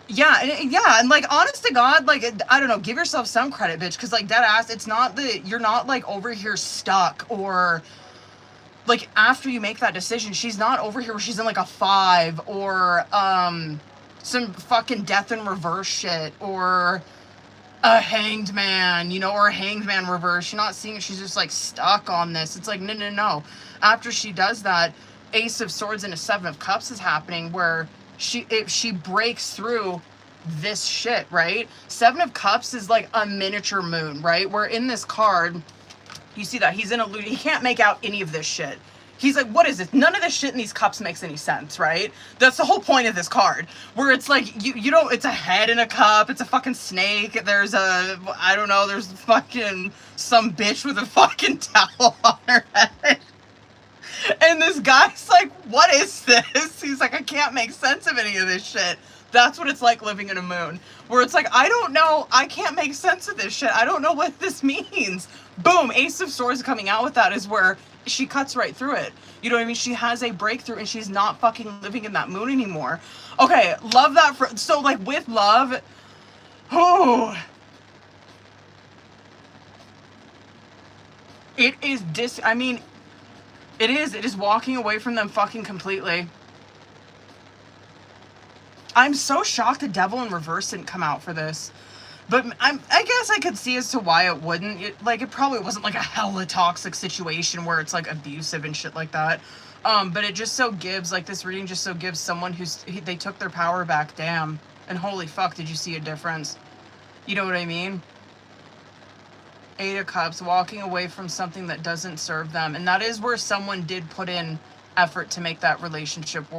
Yeah, and like, honest to God, like, I don't know, give yourself some credit, bitch, because like, dead ass, it's not that you're not like over here stuck or... Like, after you make that decision, she's not over here where she's in, like, a 5 or, some fucking death in reverse shit or a hanged man, you know, or a hanged man reverse. You're not seeing it. She's just, like, stuck on this. It's like, no. After she does that, Ace of Swords and a 7 of Cups is happening where if she breaks through this shit, right? 7 of Cups is, like, a miniature moon, right? Where in this card... You see that? He's in a... He can't make out any of this shit. He's like, what is this? None of this shit in these cups makes any sense, right? That's the whole point of this card. Where it's like, you don't... It's a head in a cup. It's a fucking snake. There's a... I don't know. There's fucking... Some bitch with a fucking towel on her head. And this guy's like, what is this? He's like, I can't make sense of any of this shit. That's what it's like living in a moon. Where it's like, I don't know. I can't make sense of this shit. I don't know what this means. Boom. Ace of Swords coming out with that is where she cuts right through it. You know what I mean? She has a breakthrough and she's not fucking living in that moon anymore. Okay. Love that. So like with love. Oh. It is I mean, it is walking away from them fucking completely. I'm so shocked the Devil in Reverse didn't come out for this. But I guess I could see as to why it wouldn't. It probably wasn't like a hella toxic situation where it's like abusive and shit like that. But it just so gives, like this reading just so gives someone they took their power back, damn. And holy fuck, did you see a difference? You know what I mean? 8 of Cups, walking away from something that doesn't serve them. And that is where someone did put in effort to make that relationship work.